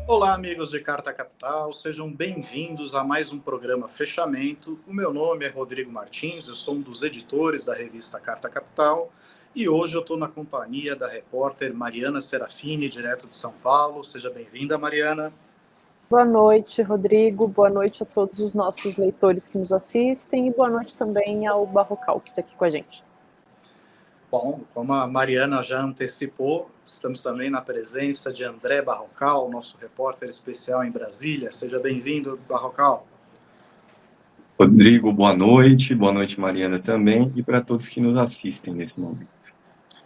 Olá, amigos de Carta Capital, sejam bem-vindos a mais um programa Fechamento. O meu nome é Rodrigo Martins, eu sou um dos editores da revista Carta Capital e hoje eu estou na companhia da repórter Mariana Serafini, direto de São Paulo. Seja bem-vinda, Mariana. Boa noite, Rodrigo. Boa noite a todos os nossos leitores que nos assistem e boa noite também ao Barrocal, que está aqui com a gente. Bom, como a Mariana já antecipou, estamos também na presença de André Barrocal, nosso repórter especial em Brasília. Seja bem-vindo, Barrocal. Rodrigo, boa noite Mariana também, e para todos que nos assistem nesse momento.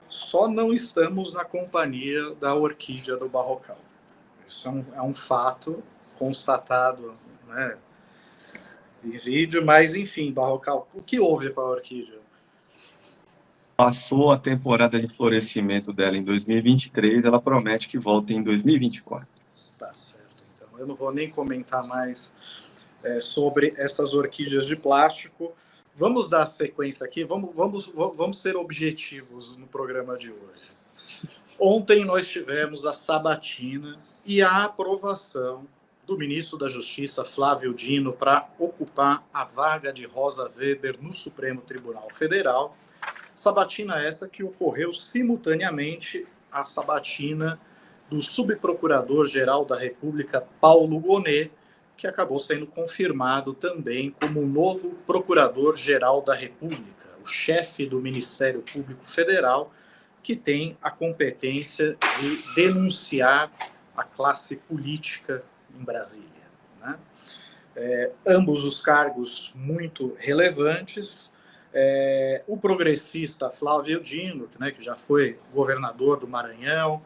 Só não estamos na companhia da orquídea do Barrocal. Isso é um fato constatado, né, em vídeo, mas enfim, Barrocal, o que houve com a orquídea? Passou a temporada de florescimento dela em 2023, ela promete que volta em 2024. Tá certo, então eu não vou nem comentar mais sobre essas orquídeas de plástico. Vamos dar sequência aqui, vamos ser objetivos no programa de hoje. Ontem nós tivemos a sabatina e a aprovação do ministro da Justiça, Flávio Dino, para ocupar a vaga de Rosa Weber no Supremo Tribunal Federal. Sabatina essa que ocorreu simultaneamente à sabatina do subprocurador-geral da República, Paulo Gonet, que acabou sendo confirmado também como o novo procurador-geral da República, o chefe do Ministério Público Federal, que tem a competência de denunciar a classe política em Brasília, né? Ambos os cargos muito relevantes. O progressista Flávio Dino, né, que já foi governador do Maranhão,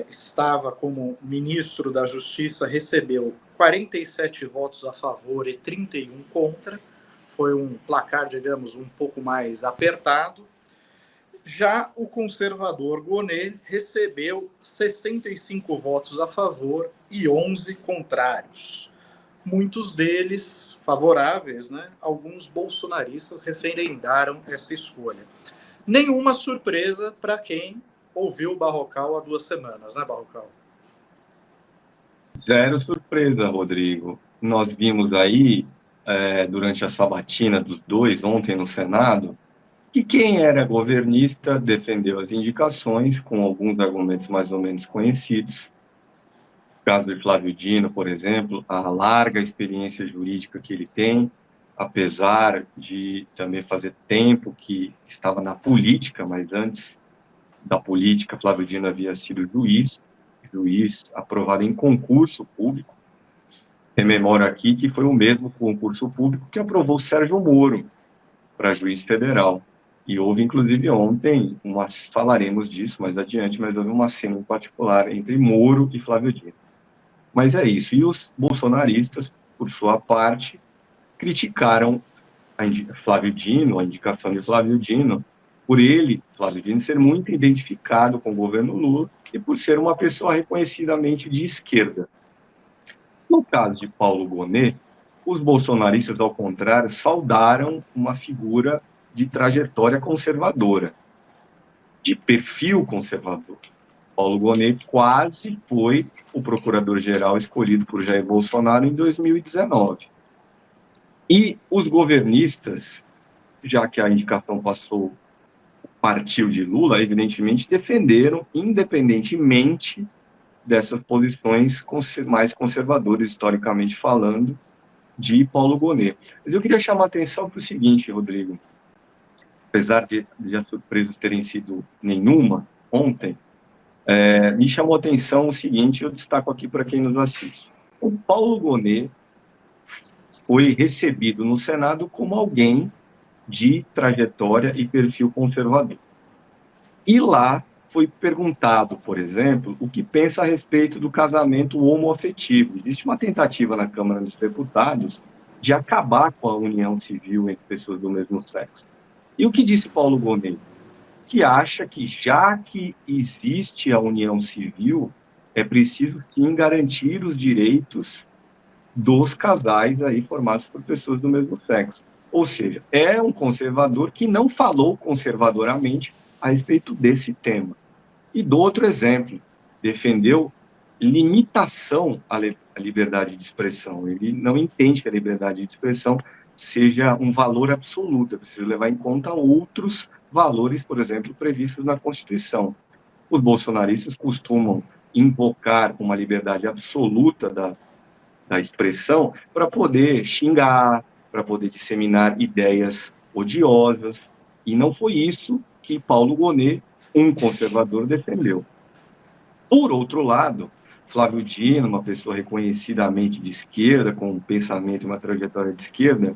estava como ministro da Justiça, recebeu 47 votos a favor e 31 contra. Foi um placar, digamos, um pouco mais apertado. Já o conservador Gonet recebeu 65 votos a favor e 11 contrários. Muitos deles favoráveis, né? Alguns bolsonaristas referendaram essa escolha. Nenhuma surpresa para quem ouviu o Barrocal há 2 semanas, né, Barrocal? Zero surpresa, Rodrigo. Nós vimos aí, durante a sabatina dos dois, ontem no Senado, que quem era governista defendeu as indicações com alguns argumentos mais ou menos conhecidos. No caso de Flávio Dino, por exemplo, a larga experiência jurídica que ele tem, apesar de também fazer tempo que estava na política, mas antes da política, Flávio Dino havia sido juiz aprovado em concurso público. Rememoro aqui que foi o mesmo concurso público que aprovou Sérgio Moro para juiz federal. E houve, inclusive, ontem, falaremos disso mais adiante, mas houve uma cena em particular entre Moro e Flávio Dino. Mas é isso. E os bolsonaristas, por sua parte, criticaram Flávio Dino, a indicação de Flávio Dino, por ele, Flávio Dino, ser muito identificado com o governo Lula e por ser uma pessoa reconhecidamente de esquerda. No caso de Paulo Gonet, os bolsonaristas, ao contrário, saudaram uma figura de trajetória conservadora, de perfil conservador. Paulo Gonet quase foi o procurador-geral escolhido por Jair Bolsonaro em 2019. E os governistas, já que a indicação partiu de Lula, evidentemente defenderam, independentemente dessas posições mais conservadoras, historicamente falando, de Paulo Gonet. Mas eu queria chamar a atenção para o seguinte, Rodrigo. Apesar de as surpresas terem sido nenhuma ontem, me chamou a atenção o seguinte, eu destaco aqui para quem nos assiste. O Paulo Gonet foi recebido no Senado como alguém de trajetória e perfil conservador. E lá foi perguntado, por exemplo, o que pensa a respeito do casamento homoafetivo. Existe uma tentativa na Câmara dos Deputados de acabar com a união civil entre pessoas do mesmo sexo. E o que disse Paulo Gonet? Que acha que, já que existe a união civil, é preciso, sim, garantir os direitos dos casais aí formados por pessoas do mesmo sexo. Ou seja, é um conservador que não falou conservadoramente a respeito desse tema. E dou outro exemplo, defendeu limitação à liberdade de expressão. Ele não entende que a liberdade de expressão seja um valor absoluto, é preciso levar em conta outros valores, por exemplo, previstos na Constituição. Os bolsonaristas costumam invocar uma liberdade absoluta da expressão para poder xingar, para poder disseminar ideias odiosas, e não foi isso que Paulo Gonet, um conservador, defendeu. Por outro lado, Flávio Dino, uma pessoa reconhecidamente de esquerda, com um pensamento e uma trajetória de esquerda,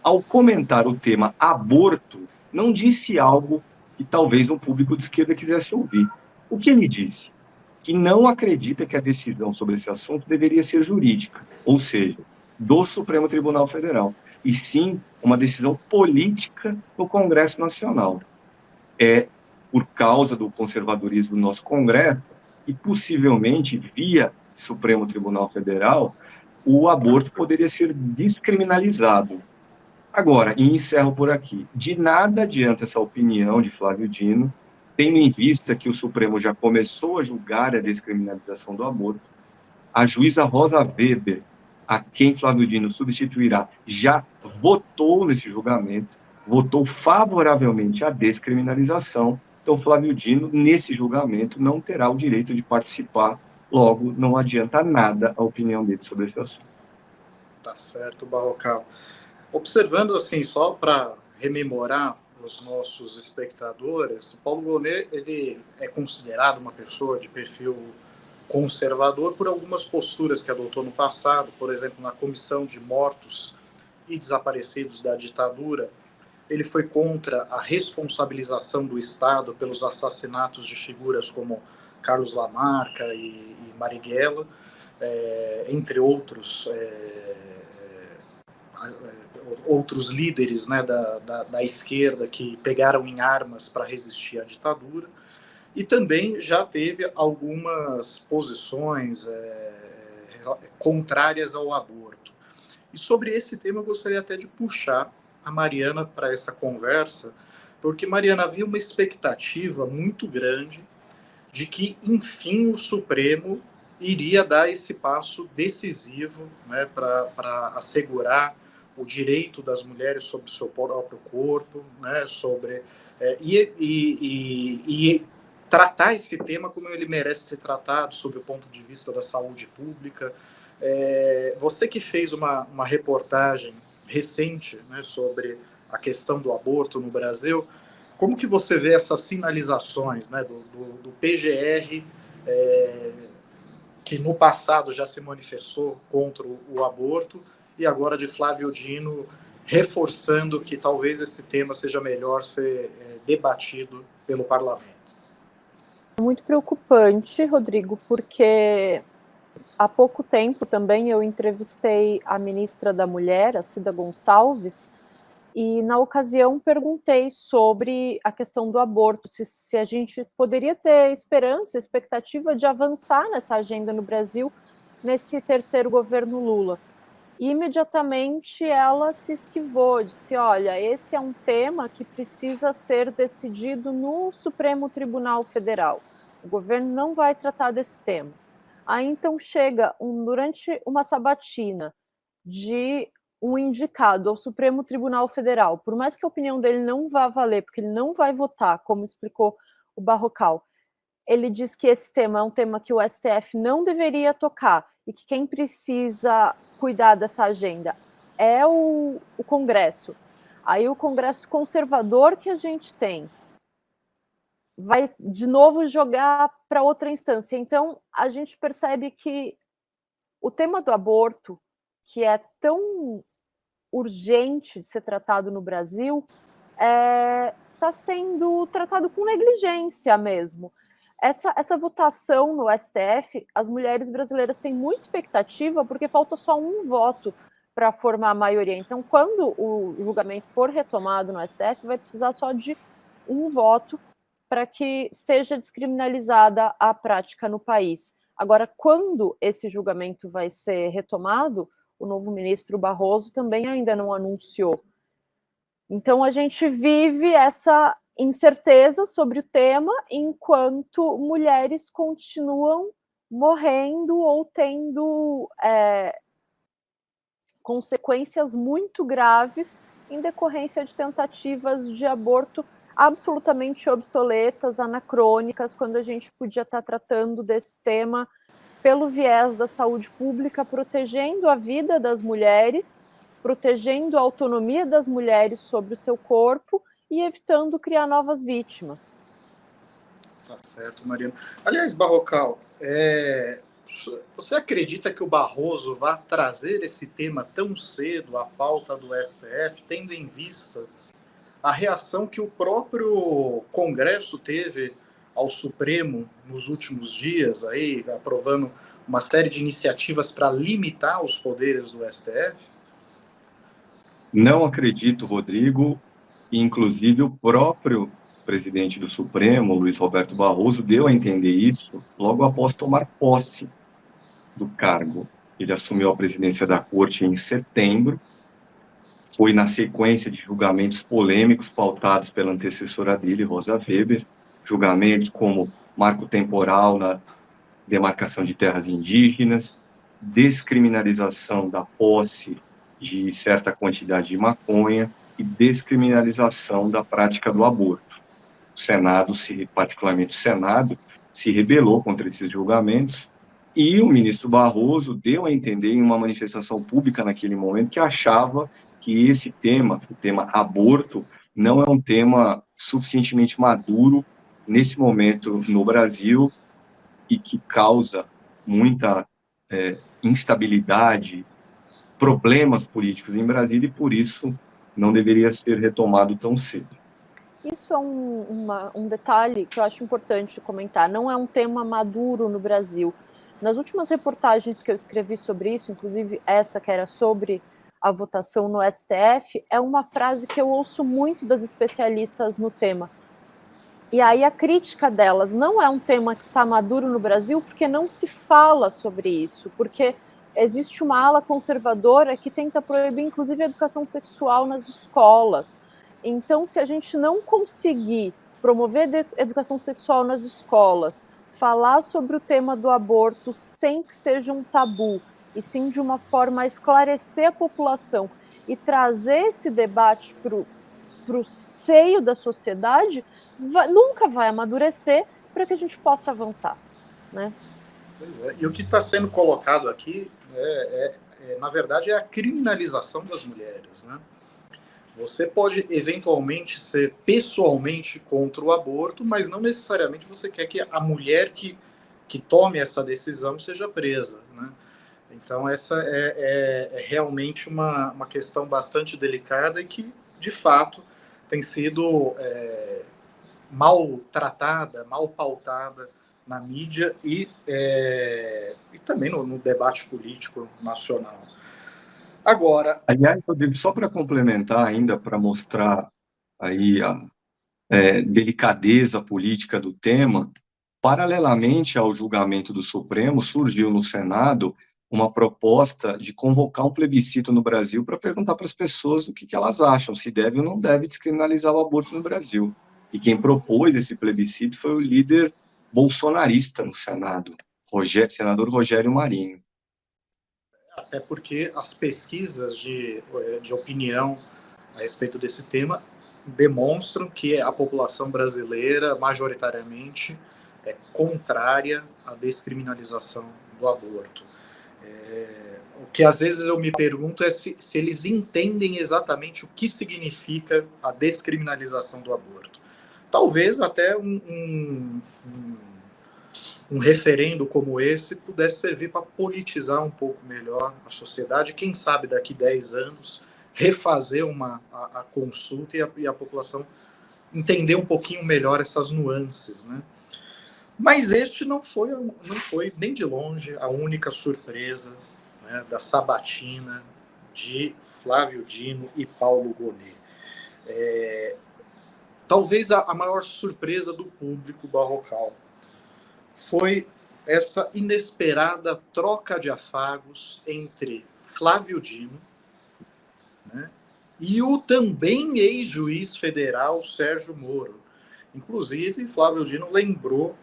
ao comentar o tema aborto, não disse algo que talvez um público de esquerda quisesse ouvir. O que ele disse? Que não acredita que a decisão sobre esse assunto deveria ser jurídica, ou seja, do Supremo Tribunal Federal, e sim uma decisão política no Congresso Nacional. É por causa do conservadorismo do nosso Congresso e possivelmente via Supremo Tribunal Federal, o aborto poderia ser descriminalizado. Agora, e encerro por aqui, de nada adianta essa opinião de Flávio Dino, tendo em vista que o Supremo já começou a julgar a descriminalização do aborto, a juíza Rosa Weber, a quem Flávio Dino substituirá, já votou nesse julgamento, votou favoravelmente à descriminalização, então Flávio Dino, nesse julgamento, não terá o direito de participar, logo, não adianta nada a opinião dele sobre esse assunto. Tá certo, Barrocal. Observando, assim, só para rememorar os nossos espectadores, Paulo Gonet, ele é considerado uma pessoa de perfil conservador por algumas posturas que adotou no passado, por exemplo, na Comissão de Mortos e Desaparecidos da ditadura. Ele foi contra a responsabilização do Estado pelos assassinatos de figuras como Carlos Lamarca e Marighella, entre outros outros líderes, né, da esquerda que pegaram em armas para resistir à ditadura, e também já teve algumas posições contrárias ao aborto. E sobre esse tema eu gostaria até de puxar a Mariana para essa conversa, porque, Mariana, havia uma expectativa muito grande de que, enfim, o Supremo iria dar esse passo decisivo, né, para assegurar o direito das mulheres sobre o seu próprio corpo, né, sobre e tratar esse tema como ele merece ser tratado, sob o ponto de vista da saúde pública. Você que fez uma reportagem recente, né, sobre a questão do aborto no Brasil, como que você vê essas sinalizações, né, do PGR, que no passado já se manifestou contra o aborto, e agora de Flávio Dino reforçando que talvez esse tema seja melhor ser debatido pelo parlamento? Muito preocupante, Rodrigo, porque há pouco tempo também eu entrevistei a ministra da Mulher, a Cida Gonçalves, e na ocasião perguntei sobre a questão do aborto, se a gente poderia ter esperança, expectativa de avançar nessa agenda no Brasil, nesse terceiro governo Lula. E imediatamente ela se esquivou, disse, olha, esse é um tema que precisa ser decidido no Supremo Tribunal Federal. O governo não vai tratar desse tema. Aí então chega durante uma sabatina de um indicado ao Supremo Tribunal Federal, por mais que a opinião dele não vá valer, porque ele não vai votar, como explicou o Barrocal, ele diz que esse tema é um tema que o STF não deveria tocar e que quem precisa cuidar dessa agenda é o Congresso. Aí o Congresso conservador que a gente tem vai de novo jogar para outra instância. Então, a gente percebe que o tema do aborto, que é tão urgente de ser tratado no Brasil, está sendo tratado com negligência mesmo. Essa votação no STF, as mulheres brasileiras têm muita expectativa, porque falta só um voto para formar a maioria. Então, quando o julgamento for retomado no STF, vai precisar só de um voto para que seja descriminalizada a prática no país. Agora, quando esse julgamento vai ser retomado, o novo ministro Barroso também ainda não anunciou. Então, a gente vive essa incerteza sobre o tema, enquanto mulheres continuam morrendo ou tendo consequências muito graves em decorrência de tentativas de aborto absolutamente obsoletas, anacrônicas, quando a gente podia estar tratando desse tema pelo viés da saúde pública, protegendo a vida das mulheres, protegendo a autonomia das mulheres sobre o seu corpo e evitando criar novas vítimas. Tá certo, Mariana. Aliás, Barrocal, você acredita que o Barroso vai trazer esse tema tão cedo à pauta do STF, tendo em vista a reação que o próprio Congresso teve ao Supremo nos últimos dias, aí, aprovando uma série de iniciativas para limitar os poderes do STF? Não acredito, Rodrigo, e inclusive o próprio presidente do Supremo, Luiz Roberto Barroso, deu a entender isso logo após tomar posse do cargo. Ele assumiu a presidência da Corte em setembro, foi na sequência de julgamentos polêmicos pautados pela antecessora dele, Rosa Weber, julgamentos como marco temporal na demarcação de terras indígenas, descriminalização da posse de certa quantidade de maconha e descriminalização da prática do aborto. O Senado, particularmente o Senado, se rebelou contra esses julgamentos e o ministro Barroso deu a entender em uma manifestação pública naquele momento que achava que esse tema, o tema aborto, não é um tema suficientemente maduro nesse momento no Brasil e que causa muita instabilidade, problemas políticos em Brasília e, por isso, não deveria ser retomado tão cedo. Isso é um detalhe que eu acho importante comentar. Não é um tema maduro no Brasil. Nas últimas reportagens que eu escrevi sobre isso, inclusive essa que era sobre a votação no STF, é uma frase que eu ouço muito das especialistas no tema. E aí a crítica delas não é um tema que está maduro no Brasil porque não se fala sobre isso, porque existe uma ala conservadora que tenta proibir, inclusive, a educação sexual nas escolas. Então, se a gente não conseguir promover educação sexual nas escolas, falar sobre o tema do aborto sem que seja um tabu, e sim de uma forma a esclarecer a população e trazer esse debate para o seio da sociedade, nunca vai amadurecer para que a gente possa avançar, né? Pois é. E o que está sendo colocado aqui, na verdade, é a criminalização das mulheres, né? Você pode, eventualmente, ser pessoalmente contra o aborto, mas não necessariamente você quer que a mulher que tome essa decisão seja presa, né? Então, essa é realmente uma questão bastante delicada e que, de fato, tem sido mal tratada, mal pautada na mídia e também no debate político nacional. Agora... Aliás, Rodrigo, só para complementar ainda, para mostrar aí a delicadeza política do tema, paralelamente ao julgamento do Supremo, surgiu no Senado uma proposta de convocar um plebiscito no Brasil para perguntar para as pessoas o que elas acham, se deve ou não deve descriminalizar o aborto no Brasil. E quem propôs esse plebiscito foi o líder bolsonarista no Senado, senador Rogério Marinho. Até porque as pesquisas de opinião a respeito desse tema demonstram que a população brasileira, majoritariamente, é contrária à descriminalização do aborto. O que às vezes eu me pergunto é se eles entendem exatamente o que significa a descriminalização do aborto. Talvez até um referendo como esse pudesse servir para politizar um pouco melhor a sociedade. Quem sabe daqui 10 anos refazer a consulta e a população entender um pouquinho melhor essas nuances, né? Mas este não foi nem de longe a única surpresa, né, da sabatina de Flávio Dino e Paulo Gonet. Talvez a maior surpresa do público barrocal foi essa inesperada troca de afagos entre Flávio Dino, né, e o também ex-juiz federal Sérgio Moro. Inclusive, Flávio Dino lembrou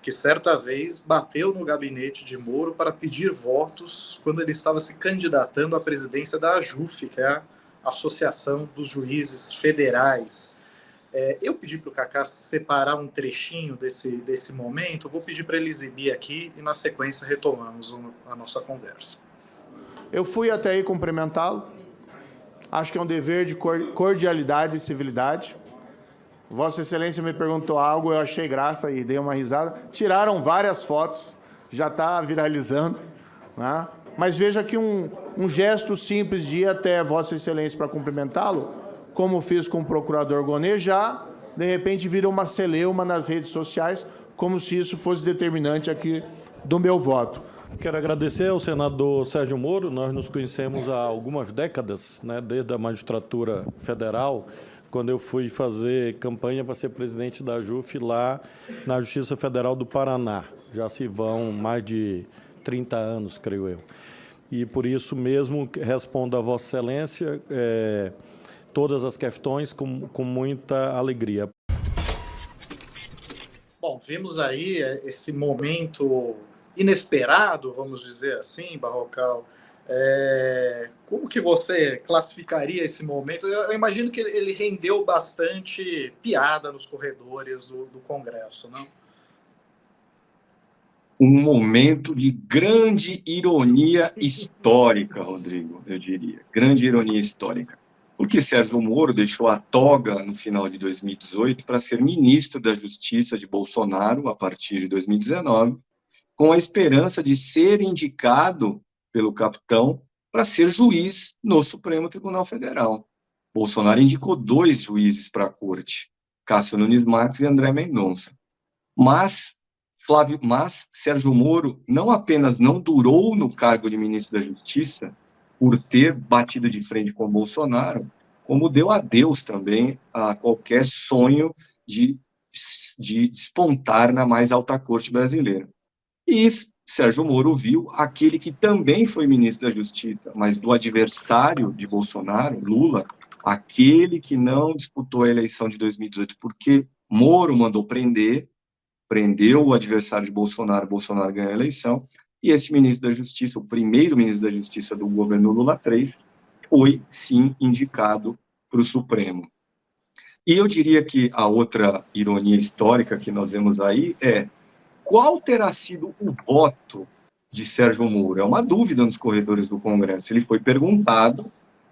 que certa vez bateu no gabinete de Moro para pedir votos quando ele estava se candidatando à presidência da AJUF, que é a Associação dos Juízes Federais. Eu pedi para o Cacá separar um trechinho desse momento, eu vou pedir para ele exibir aqui e na sequência retomamos a nossa conversa. Eu fui até aí cumprimentá-lo, acho que é um dever de cordialidade e civilidade. Vossa Excelência me perguntou algo, eu achei graça e dei uma risada. Tiraram várias fotos, já está viralizando, né? Mas veja que um gesto simples de ir até Vossa Excelência para cumprimentá-lo, como fiz com o procurador Gonê, já, de repente, vira uma celeuma nas redes sociais, como se isso fosse determinante aqui do meu voto. Quero agradecer ao senador Sérgio Moro, nós nos conhecemos há algumas décadas, né, desde a magistratura federal, quando eu fui fazer campanha para ser presidente da AJUF lá na Justiça Federal do Paraná. Já se vão mais de 30 anos, creio eu. E por isso mesmo respondo a Vossa Excelência todas as questões com muita alegria. Bom, vimos aí esse momento inesperado, vamos dizer assim, Barrocal. Como que você classificaria esse momento? Eu imagino que ele rendeu bastante piada nos corredores do Congresso, não? Um momento de grande ironia histórica, Rodrigo, eu diria. Grande ironia histórica. Porque Sérgio Moro deixou a toga no final de 2018 para ser ministro da Justiça de Bolsonaro a partir de 2019, com a esperança de ser indicado pelo capitão para ser juiz no Supremo Tribunal Federal. Bolsonaro indicou 2 juízes para a corte, Cássio Nunes Marques e André Mendonça. Mas Sérgio Moro não apenas não durou no cargo de ministro da Justiça por ter batido de frente com Bolsonaro, como deu adeus também a qualquer sonho de despontar na mais alta corte brasileira. E Sérgio Moro viu aquele que também foi ministro da Justiça, mas do adversário de Bolsonaro, Lula, aquele que não disputou a eleição de 2018, porque Moro mandou prendeu o adversário de Bolsonaro, Bolsonaro ganhou a eleição, e esse ministro da Justiça, o primeiro ministro da Justiça do governo Lula III, foi, sim, indicado para o Supremo. E eu diria que a outra ironia histórica que nós vemos aí qual terá sido o voto de Sérgio Moro? É uma dúvida nos corredores do Congresso. Ele foi perguntado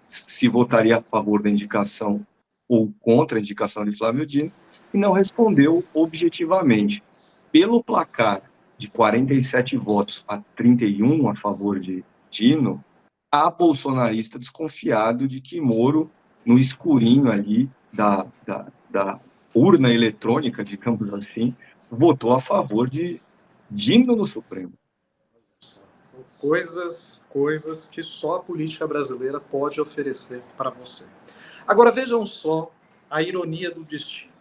se votaria a favor da indicação ou contra a indicação de Flávio Dino e não respondeu objetivamente. Pelo placar de 47 votos a 31 a favor de Dino, há bolsonarista desconfiado de que Moro, no escurinho ali da urna eletrônica, digamos assim, votou a favor de Dino no Supremo. Coisas que só a política brasileira pode oferecer para você. Agora, vejam só a ironia do destino.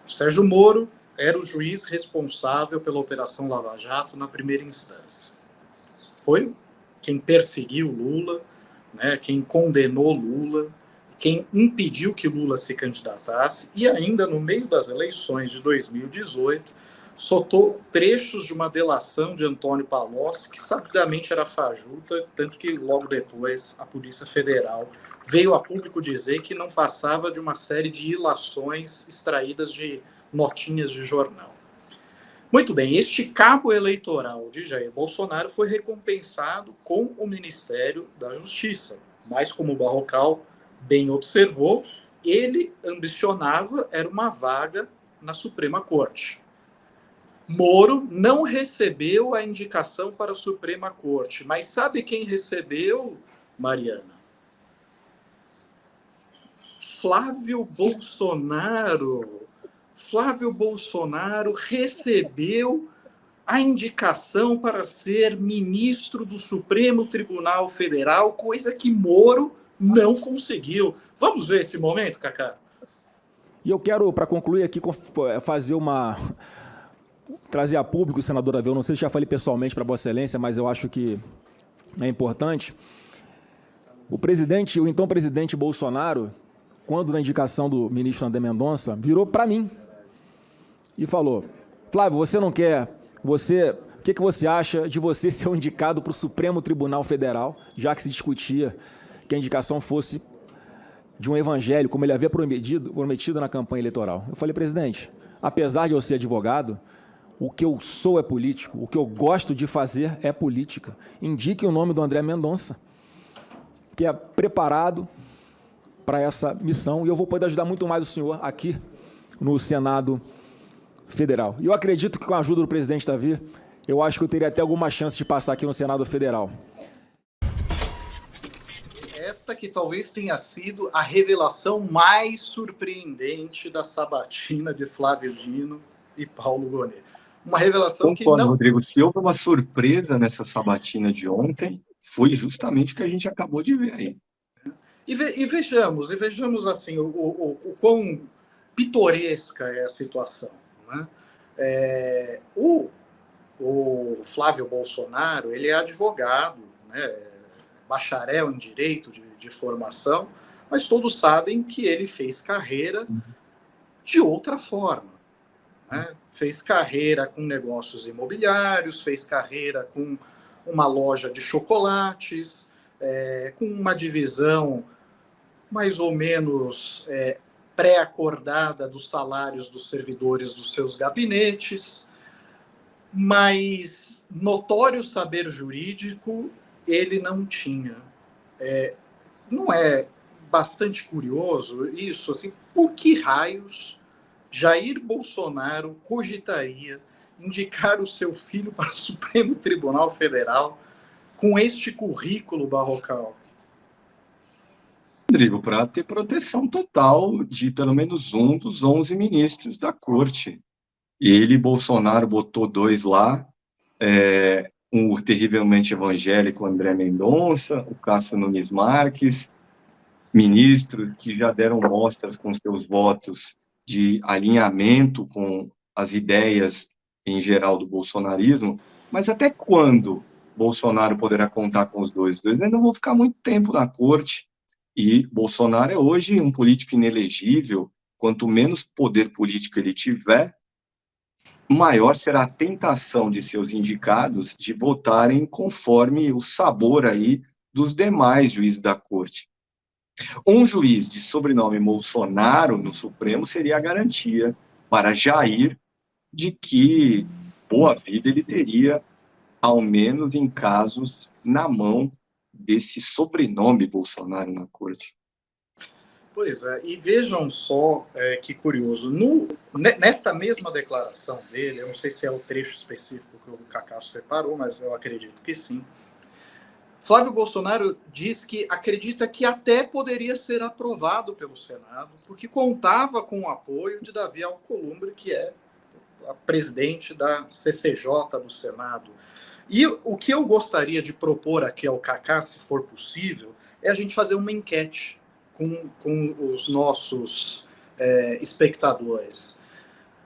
Sérgio Moro era o juiz responsável pela Operação Lava Jato na primeira instância. Foi quem perseguiu Lula, né, quem condenou Lula, quem impediu que Lula se candidatasse e ainda no meio das eleições de 2018 soltou trechos de uma delação de Antônio Palocci que sabidamente era fajuta, tanto que logo depois a Polícia Federal veio a público dizer que não passava de uma série de ilações extraídas de notinhas de jornal. Muito bem, este cabo eleitoral de Jair Bolsonaro foi recompensado com o Ministério da Justiça, mas como o Barrocal bem observou, ele ambicionava era uma vaga na Suprema Corte. Moro não recebeu a indicação para a Suprema Corte, mas sabe quem recebeu, Mariana? Flávio Bolsonaro. Flávio Bolsonaro recebeu a indicação para ser ministro do Supremo Tribunal Federal, coisa que Moro não conseguiu. Vamos ver esse momento, Cacá? E eu quero, para concluir aqui, trazer a público, senador Davi, eu não sei se já falei pessoalmente para Vossa Excelência, mas eu acho que é importante. O então presidente Bolsonaro, quando na indicação do ministro André Mendonça, virou para mim e falou: Flávio, você não quer, o que você acha de você ser um indicado para o Supremo Tribunal Federal, já que se discutia que a indicação fosse de um evangélico, como ele havia prometido na campanha eleitoral? Eu falei: presidente, apesar de eu ser advogado, o que eu sou é político, o que eu gosto de fazer é política. Indique o nome do André Mendonça, que é preparado para essa missão, e eu vou poder ajudar muito mais o senhor aqui no Senado Federal. E eu acredito que com a ajuda do presidente Davi, eu acho que eu teria até alguma chance de passar aqui no Senado Federal. Esta que talvez tenha sido a revelação mais surpreendente da sabatina de Flávio Dino e Paulo Gonet. Uma revelação que não... Rodrigo, se houve uma surpresa nessa sabatina de ontem, foi justamente o que a gente acabou de ver aí. E vejamos assim, o quão pitoresca é a situação, né? O Flávio Bolsonaro, ele é advogado, né? Bacharel em Direito de formação, mas todos sabem que ele fez carreira de outra forma, né? Fez carreira com negócios imobiliários, fez carreira com uma loja de chocolates, com uma divisão mais ou menos pré-acordada dos salários dos servidores dos seus gabinetes, mas notório saber jurídico ele não tinha. Não é bastante curioso isso? Assim, por que raios Jair Bolsonaro cogitaria indicar o seu filho para o Supremo Tribunal Federal com este currículo barrocal? Rodrigo, para ter proteção total de pelo menos um dos 11 ministros da corte. E ele, Bolsonaro, botou 2 lá, o terrivelmente evangélico André Mendonça, o Cássio Nunes Marques, ministros que já deram mostras com seus votos de alinhamento com as ideias em geral do bolsonarismo, mas até quando Bolsonaro poderá contar com os dois? Os dois ainda vão ficar muito tempo na corte, e Bolsonaro é hoje um político inelegível. Quanto menos poder político ele tiver, maior será a tentação de seus indicados de votarem conforme o sabor aí dos demais juízes da corte. Um juiz de sobrenome Bolsonaro no Supremo seria a garantia para Jair de que boa vida ele teria, ao menos em casos, na mão desse sobrenome Bolsonaro na corte. Pois é, e vejam só que curioso, nesta mesma declaração dele, eu não sei se é o trecho específico que o Cacasso separou, mas eu acredito que sim, Flávio Bolsonaro diz que acredita que até poderia ser aprovado pelo Senado, porque contava com o apoio de Davi Alcolumbre, que é a presidente da CCJ do Senado. E o que eu gostaria de propor aqui ao Cacá, se for possível, é a gente fazer uma enquete com os nossos espectadores.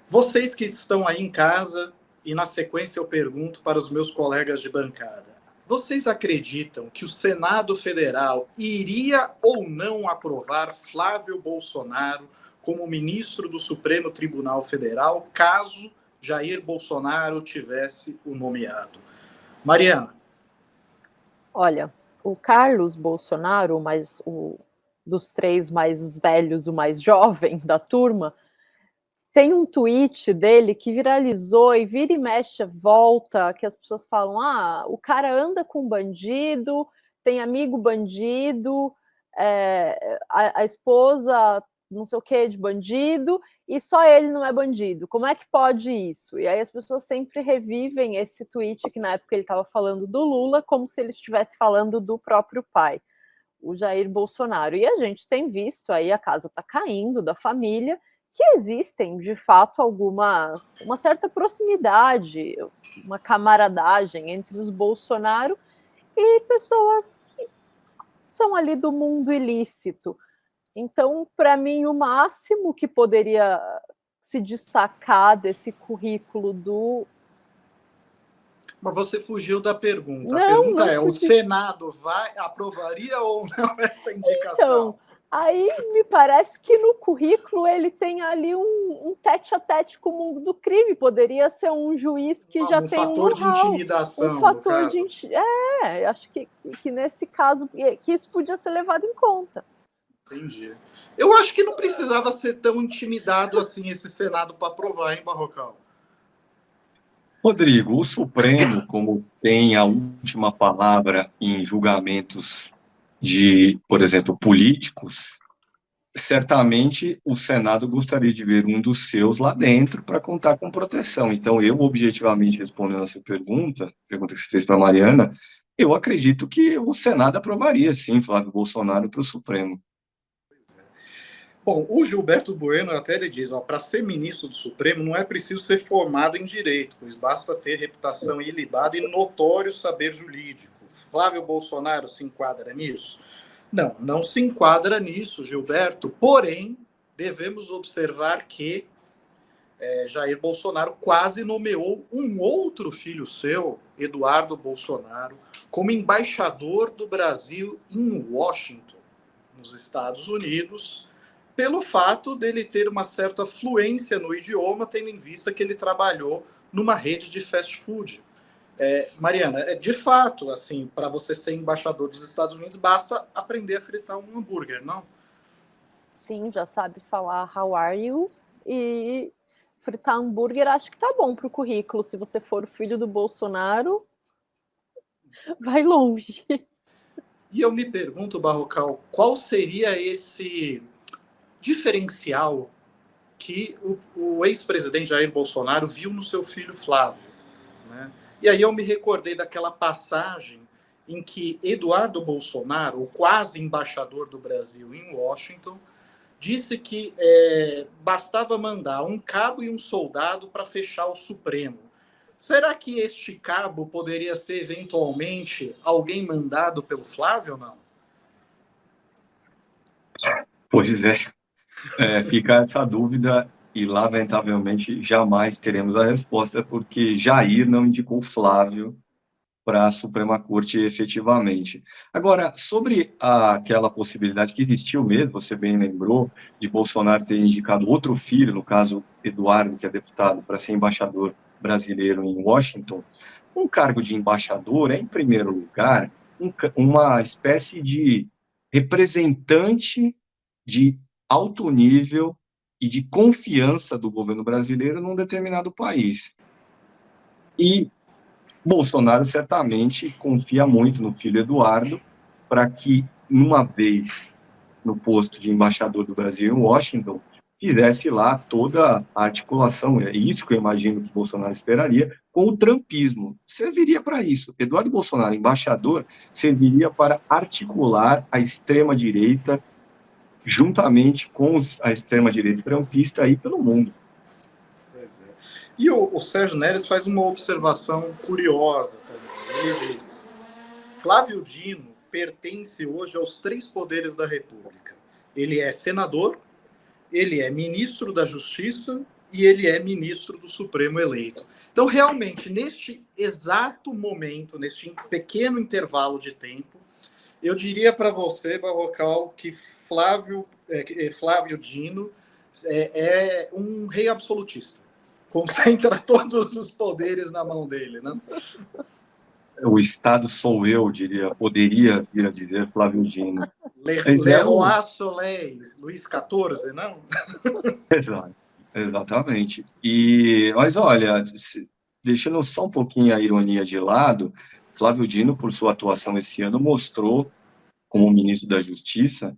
Vocês que estão aí em casa, e na sequência eu pergunto para os meus colegas de bancada, vocês acreditam que o Senado Federal iria ou não aprovar Flávio Bolsonaro como ministro do Supremo Tribunal Federal, caso Jair Bolsonaro tivesse o nomeado? Mariana. Olha, o Carlos Bolsonaro, dos 3 mais velhos, o mais jovem da turma, tem um tweet dele que viralizou e vira e mexe, volta, que as pessoas falam, o cara anda com bandido, tem amigo bandido, a esposa não sei o que de bandido, e só ele não é bandido. Como é que pode isso? E aí as pessoas sempre revivem esse tweet que na época ele estava falando do Lula, como se ele estivesse falando do próprio pai, o Jair Bolsonaro. E a gente tem visto aí, a casa está caindo da família, que existem, de fato, uma certa proximidade, uma camaradagem entre os Bolsonaro e pessoas que são ali do mundo ilícito. Então, para mim, o máximo que poderia se destacar desse currículo do... Mas você fugiu da pergunta. Não, a pergunta o Senado aprovaria ou não essa indicação? Então, Aí me parece que no currículo ele tem ali um tete-a-tete com o mundo do crime. Poderia ser um juiz que já tem fator de intimidação, um fator no caso. acho que nesse caso que isso podia ser levado em conta. Entendi. Eu acho que não precisava ser tão intimidado assim esse Senado para aprovar, hein, Barrocal? Rodrigo, o Supremo, como tem a última palavra em julgamentos de, por exemplo, políticos, certamente o Senado gostaria de ver um dos seus lá dentro para contar com proteção. Então, eu, objetivamente respondendo essa pergunta que você fez para a Mariana, eu acredito que o Senado aprovaria, sim, Flávio Bolsonaro para o Supremo. Bom, o Gilberto Bueno até ele diz, para ser ministro do Supremo não é preciso ser formado em direito, pois basta ter reputação ilibada e notório saber jurídico. Flávio Bolsonaro se enquadra nisso? Não, não se enquadra nisso, Gilberto, porém, devemos observar que Jair Bolsonaro quase nomeou um outro filho seu, Eduardo Bolsonaro, como embaixador do Brasil em Washington, nos Estados Unidos, pelo fato dele ter uma certa fluência no idioma, tendo em vista que ele trabalhou numa rede de fast food. Mariana, de fato, assim, para você ser embaixador dos Estados Unidos, basta aprender a fritar um hambúrguer, não? Sim, já sabe falar how are you e fritar hambúrguer, acho que tá bom para o currículo. Se você for o filho do Bolsonaro, vai longe. E eu me pergunto, Barrocal, qual seria esse diferencial que o ex-presidente Jair Bolsonaro viu no seu filho Flávio, né? E aí eu me recordei daquela passagem em que Eduardo Bolsonaro, o quase embaixador do Brasil em Washington, disse que bastava mandar um cabo e um soldado para fechar o Supremo. Será que este cabo poderia ser, eventualmente, alguém mandado pelo Flávio ou não? Pois fica essa dúvida e, lamentavelmente, jamais teremos a resposta, porque Jair não indicou Flávio para a Suprema Corte efetivamente. Agora, sobre aquela possibilidade que existiu mesmo, você bem lembrou, de Bolsonaro ter indicado outro filho, no caso Eduardo, que é deputado, para ser embaixador brasileiro em Washington, um cargo de embaixador é, em primeiro lugar, uma espécie de representante de alto nível e de confiança do governo brasileiro num determinado país. E Bolsonaro certamente confia muito no filho Eduardo para que, uma vez no posto de embaixador do Brasil em Washington, fizesse lá toda a articulação, é isso que eu imagino que Bolsonaro esperaria, com o trumpismo. Serviria para isso. Eduardo Bolsonaro, embaixador, serviria para articular a extrema-direita juntamente com a extrema-direita trumpista aí pelo mundo. Pois é. E o Sérgio Neres faz uma observação curiosa também. Ele diz, Flávio Dino pertence hoje aos 3 poderes da República. Ele é senador, ele é ministro da Justiça e ele é ministro do Supremo eleito. Então, realmente, neste exato momento, neste pequeno intervalo de tempo, eu diria para você, Barrocal, que Flávio Dino é um rei absolutista. Concentra todos os poderes na mão dele, né? O Estado sou eu, poderia vir a dizer Flávio Dino. Le Roi Soleil, Luís XIV, não? Exatamente. Mas olha, deixando só um pouquinho a ironia de lado, Flávio Dino, por sua atuação esse ano, mostrou, como ministro da Justiça,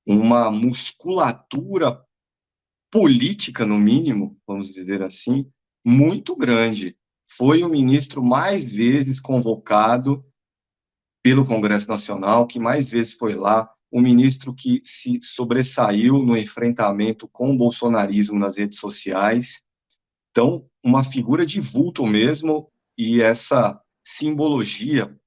uma musculatura política, no mínimo, vamos dizer assim, muito grande. Foi o ministro mais vezes convocado pelo Congresso Nacional, que mais vezes foi lá, um ministro que se sobressaiu no enfrentamento com o bolsonarismo nas redes sociais. Então, uma figura de vulto mesmo, e essa simbologia,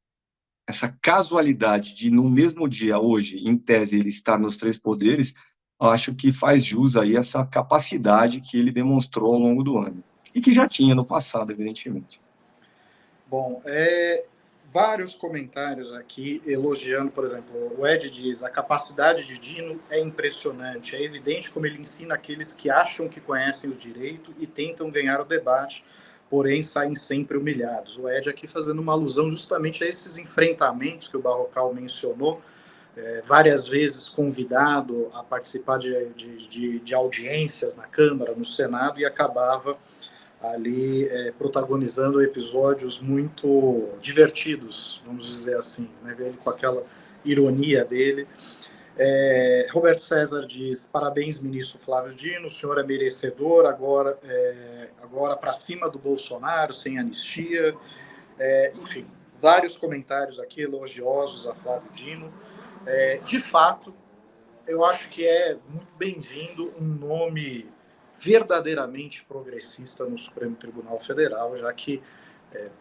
essa casualidade de, no mesmo dia, hoje, em tese, ele estar nos 3 poderes, acho que faz jus aí essa capacidade que ele demonstrou ao longo do ano. E que já tinha no passado, evidentemente. Bom, vários comentários aqui elogiando, por exemplo, o Ed diz: a capacidade de Dino é impressionante, é evidente como ele ensina aqueles que acham que conhecem o direito e tentam ganhar o debate, porém saem sempre humilhados. O Ed aqui fazendo uma alusão justamente a esses enfrentamentos que o Barrocal mencionou, várias vezes convidado a participar de audiências na Câmara, no Senado, e acabava ali protagonizando episódios muito divertidos, vamos dizer assim, né? Ele com aquela ironia dele. Roberto César diz: parabéns, ministro Flávio Dino, o senhor é merecedor, agora para cima do Bolsonaro, sem anistia. Enfim, vários comentários aqui elogiosos a Flávio Dino. De fato, eu acho que é muito bem-vindo um nome verdadeiramente progressista no Supremo Tribunal Federal, já que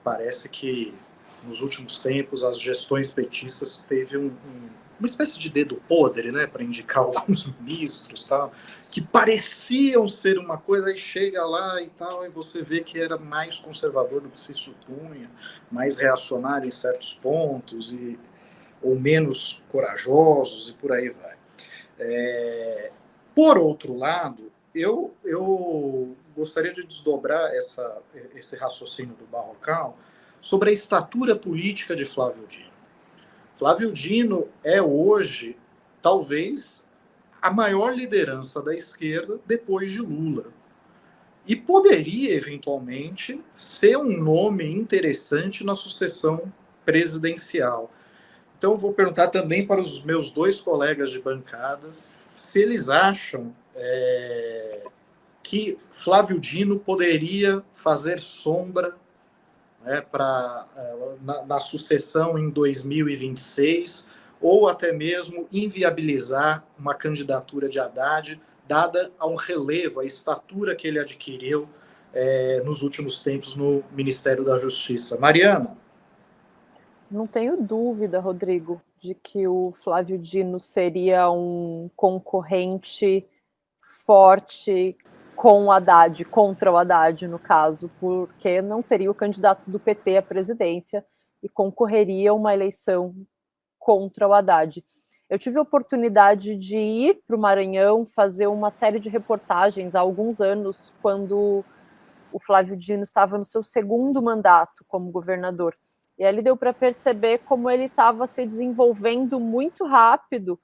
parece que nos últimos tempos as gestões petistas teve uma espécie de dedo podre, né, para indicar alguns ministros, tal, que pareciam ser uma coisa, e chega lá e tal, e você vê que era mais conservador do que se supunha, mais reacionário em certos pontos, ou menos corajosos, e por aí vai. Por outro lado, eu gostaria de desdobrar esse raciocínio do Barrocal sobre a estatura política de Flávio Dino. Flávio Dino é hoje, talvez, a maior liderança da esquerda depois de Lula. E poderia, eventualmente, ser um nome interessante na sucessão presidencial. Então, eu vou perguntar também para os meus dois colegas de bancada se eles acham que Flávio Dino poderia fazer sombra, né, na sucessão em 2026, ou até mesmo inviabilizar uma candidatura de Haddad, dada ao relevo, a estatura que ele adquiriu nos últimos tempos no Ministério da Justiça. Mariana? Não tenho dúvida, Rodrigo, de que o Flávio Dino seria um concorrente forte com o Haddad, contra o Haddad, no caso, porque não seria o candidato do PT à presidência e concorreria a uma eleição contra o Haddad. Eu tive a oportunidade de ir para o Maranhão fazer uma série de reportagens há alguns anos, quando o Flávio Dino estava no seu segundo mandato como governador. E ali deu para perceber como ele estava se desenvolvendo muito rápido,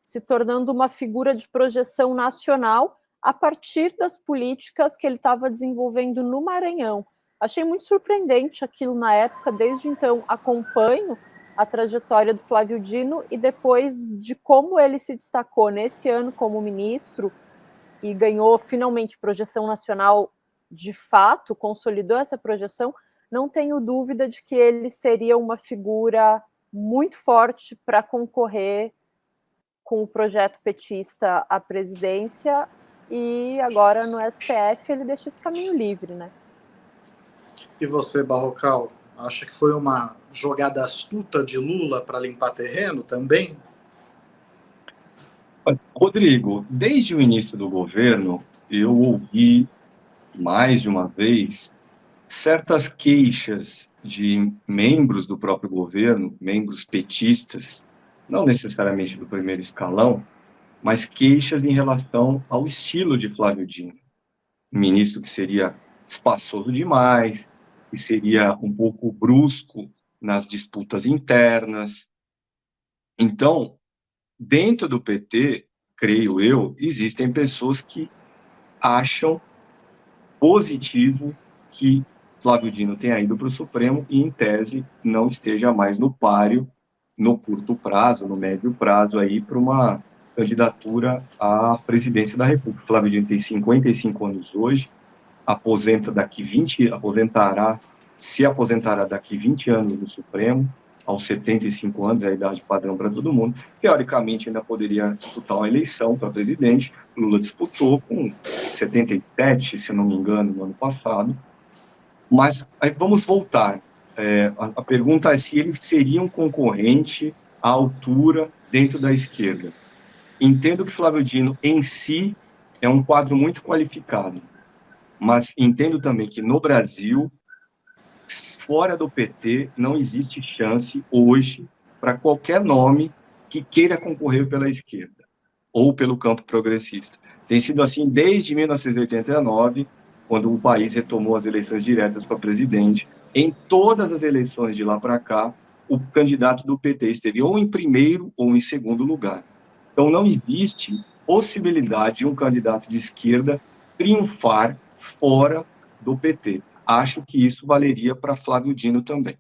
se tornando uma figura de projeção nacional a partir das políticas que ele estava desenvolvendo no Maranhão. Achei muito surpreendente aquilo na época, desde então acompanho a trajetória do Flávio Dino e depois de como ele se destacou nesse ano como ministro e ganhou finalmente projeção nacional de fato, consolidou essa projeção, não tenho dúvida de que ele seria uma figura muito forte para concorrer com o projeto petista à presidência, e agora no STF ele deixa esse caminho livre, né? E você, Barrocal, acha que foi uma jogada astuta de Lula para limpar terreno também? Rodrigo, desde o início do governo, eu ouvi mais de uma vez certas queixas de membros do próprio governo, membros petistas, não necessariamente do primeiro escalão, mas queixas em relação ao estilo de Flávio Dino. Um ministro que seria espaçoso demais, que seria um pouco brusco nas disputas internas. Então, dentro do PT, creio eu, existem pessoas que acham positivo que Flávio Dino tenha ido para o Supremo e, em tese, não esteja mais no páreo, no curto prazo, no médio prazo, aí para uma candidatura à presidência da República. Flávio Dino tem 55 anos hoje, se aposentará daqui 20 anos no Supremo, aos 75 anos, é a idade padrão para todo mundo. Teoricamente, ainda poderia disputar uma eleição para presidente. Lula disputou com 77, se não me engano, no ano passado. Mas aí vamos voltar. A pergunta é se ele seria um concorrente à altura dentro da esquerda. Entendo que Flávio Dino, em si, é um quadro muito qualificado, mas entendo também que no Brasil fora do PT, não existe chance hoje para qualquer nome que queira concorrer pela esquerda ou pelo campo progressista. Tem sido assim desde 1989, quando o país retomou as eleições diretas para presidente. Em todas as eleições de lá para cá, o candidato do PT esteve ou em primeiro ou em segundo lugar. Então, não existe possibilidade de um candidato de esquerda triunfar fora do PT. Acho que isso valeria para Flávio Dino também.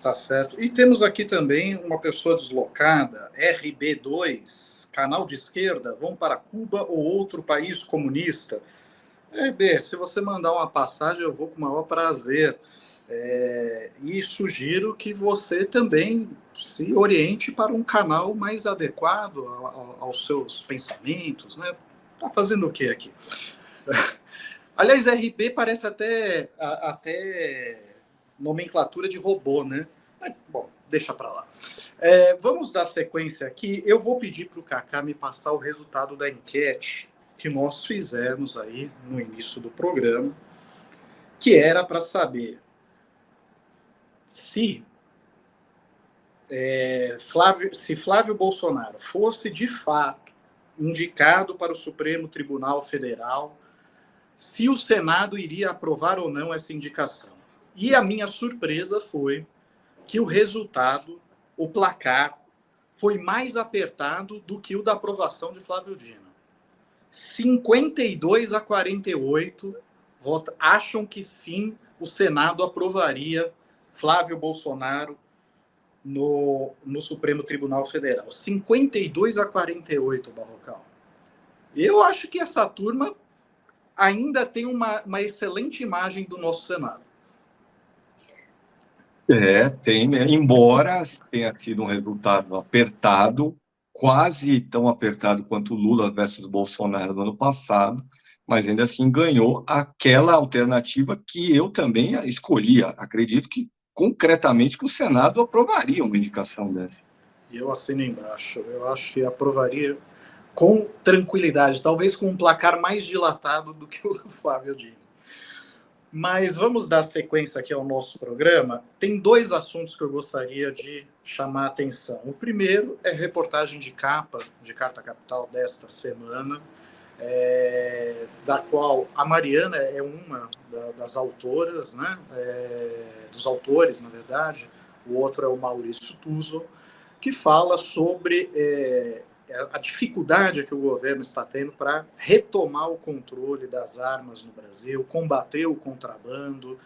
Tá certo. E temos aqui também uma pessoa deslocada, RB2, canal de esquerda, vão para Cuba ou outro país comunista. RB, se você mandar uma passagem, eu vou com o maior prazer. E sugiro que você também se oriente para um canal mais adequado aos seus pensamentos, né? Tá fazendo o que aqui? Aliás, RB parece até nomenclatura de robô, né? Bom, deixa para lá. Vamos dar sequência aqui. Eu vou pedir para o Kaká me passar o resultado da enquete que nós fizemos aí no início do programa, que era para saber se Flávio Bolsonaro fosse de fato indicado para o Supremo Tribunal Federal, se o Senado iria aprovar ou não essa indicação. E a minha surpresa foi que o resultado, o placar, foi mais apertado do que o da aprovação de Flávio Dino. 52-48 acham que sim, o Senado aprovaria Flávio Bolsonaro no Supremo Tribunal Federal. 52-48, Barrocal. Eu acho que essa turma ainda tem uma excelente imagem do nosso Senado. Tem, embora tenha sido um resultado apertado, quase tão apertado quanto Lula versus Bolsonaro no ano passado, mas ainda assim ganhou aquela alternativa que eu também escolhia. Acredito que, concretamente, que o Senado aprovaria uma indicação dessa. Eu assino embaixo. Eu acho que aprovaria com tranquilidade, talvez com um placar mais dilatado do que o Flávio Dino. Mas vamos dar sequência aqui ao nosso programa. Tem dois assuntos que eu gostaria de chamar a atenção. O primeiro é a reportagem de capa de Carta Capital desta semana, da qual a Mariana é uma das autoras, né? Dos autores, na verdade. O outro é o Maurício Tuso, que fala sobre a dificuldade que o governo está tendo para retomar o controle das armas no Brasil, combater o contrabando,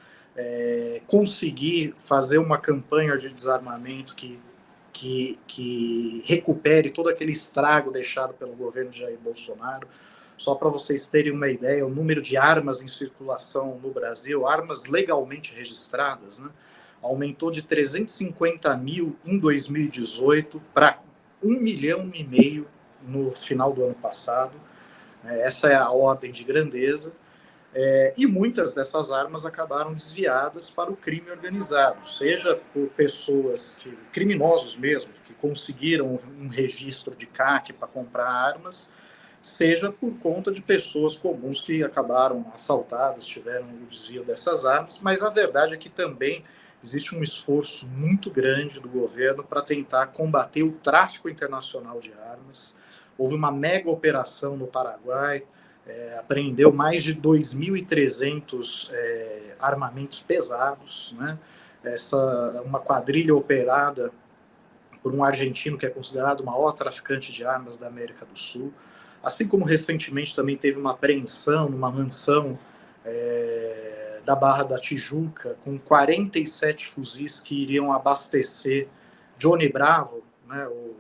conseguir fazer uma campanha de desarmamento que recupere todo aquele estrago deixado pelo governo de Jair Bolsonaro. Só para vocês terem uma ideia, o número de armas em circulação no Brasil, armas legalmente registradas, né, aumentou de 350 mil em 2018 para 1,5 milhão no final do ano passado. Essa é a ordem de grandeza. E muitas dessas armas acabaram desviadas para o crime organizado, seja por pessoas, criminosos mesmo, que conseguiram um registro de CAC para comprar armas, seja por conta de pessoas comuns que acabaram assaltadas, tiveram o desvio dessas armas. Mas a verdade é que também existe um esforço muito grande do governo para tentar combater o tráfico internacional de armas. Houve uma mega operação no Paraguai, apreendeu mais de 2.300 armamentos pesados, né? Uma quadrilha operada por um argentino que é considerado o maior traficante de armas da América do Sul. Assim como recentemente também teve uma apreensão numa mansão da Barra da Tijuca, com 47 fuzis que iriam abastecer Johnny Bravo, né, o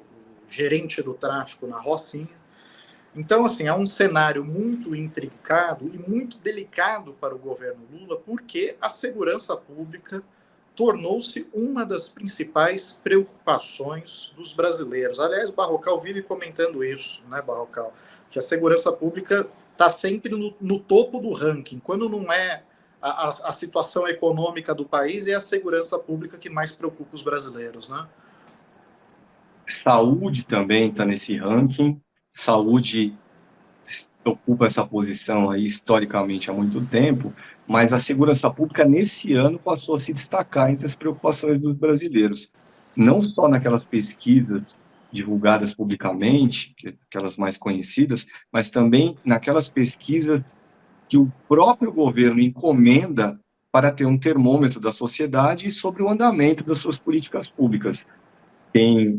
gerente do tráfico na Rocinha. Então, assim, é um cenário muito intrincado e muito delicado para o governo Lula, porque a segurança pública tornou-se uma das principais preocupações dos brasileiros. Aliás, o Barrocal vive comentando isso, né, Barrocal? Que a segurança pública está sempre no topo do ranking. Quando não é a situação econômica do país, é a segurança pública que mais preocupa os brasileiros, né? Saúde também está nesse ranking. Saúde ocupa essa posição aí historicamente há muito tempo, mas a segurança pública, nesse ano, passou a se destacar entre as preocupações dos brasileiros. Não só naquelas pesquisas divulgadas publicamente, aquelas mais conhecidas, mas também naquelas pesquisas que o próprio governo encomenda para ter um termômetro da sociedade sobre o andamento das suas políticas públicas.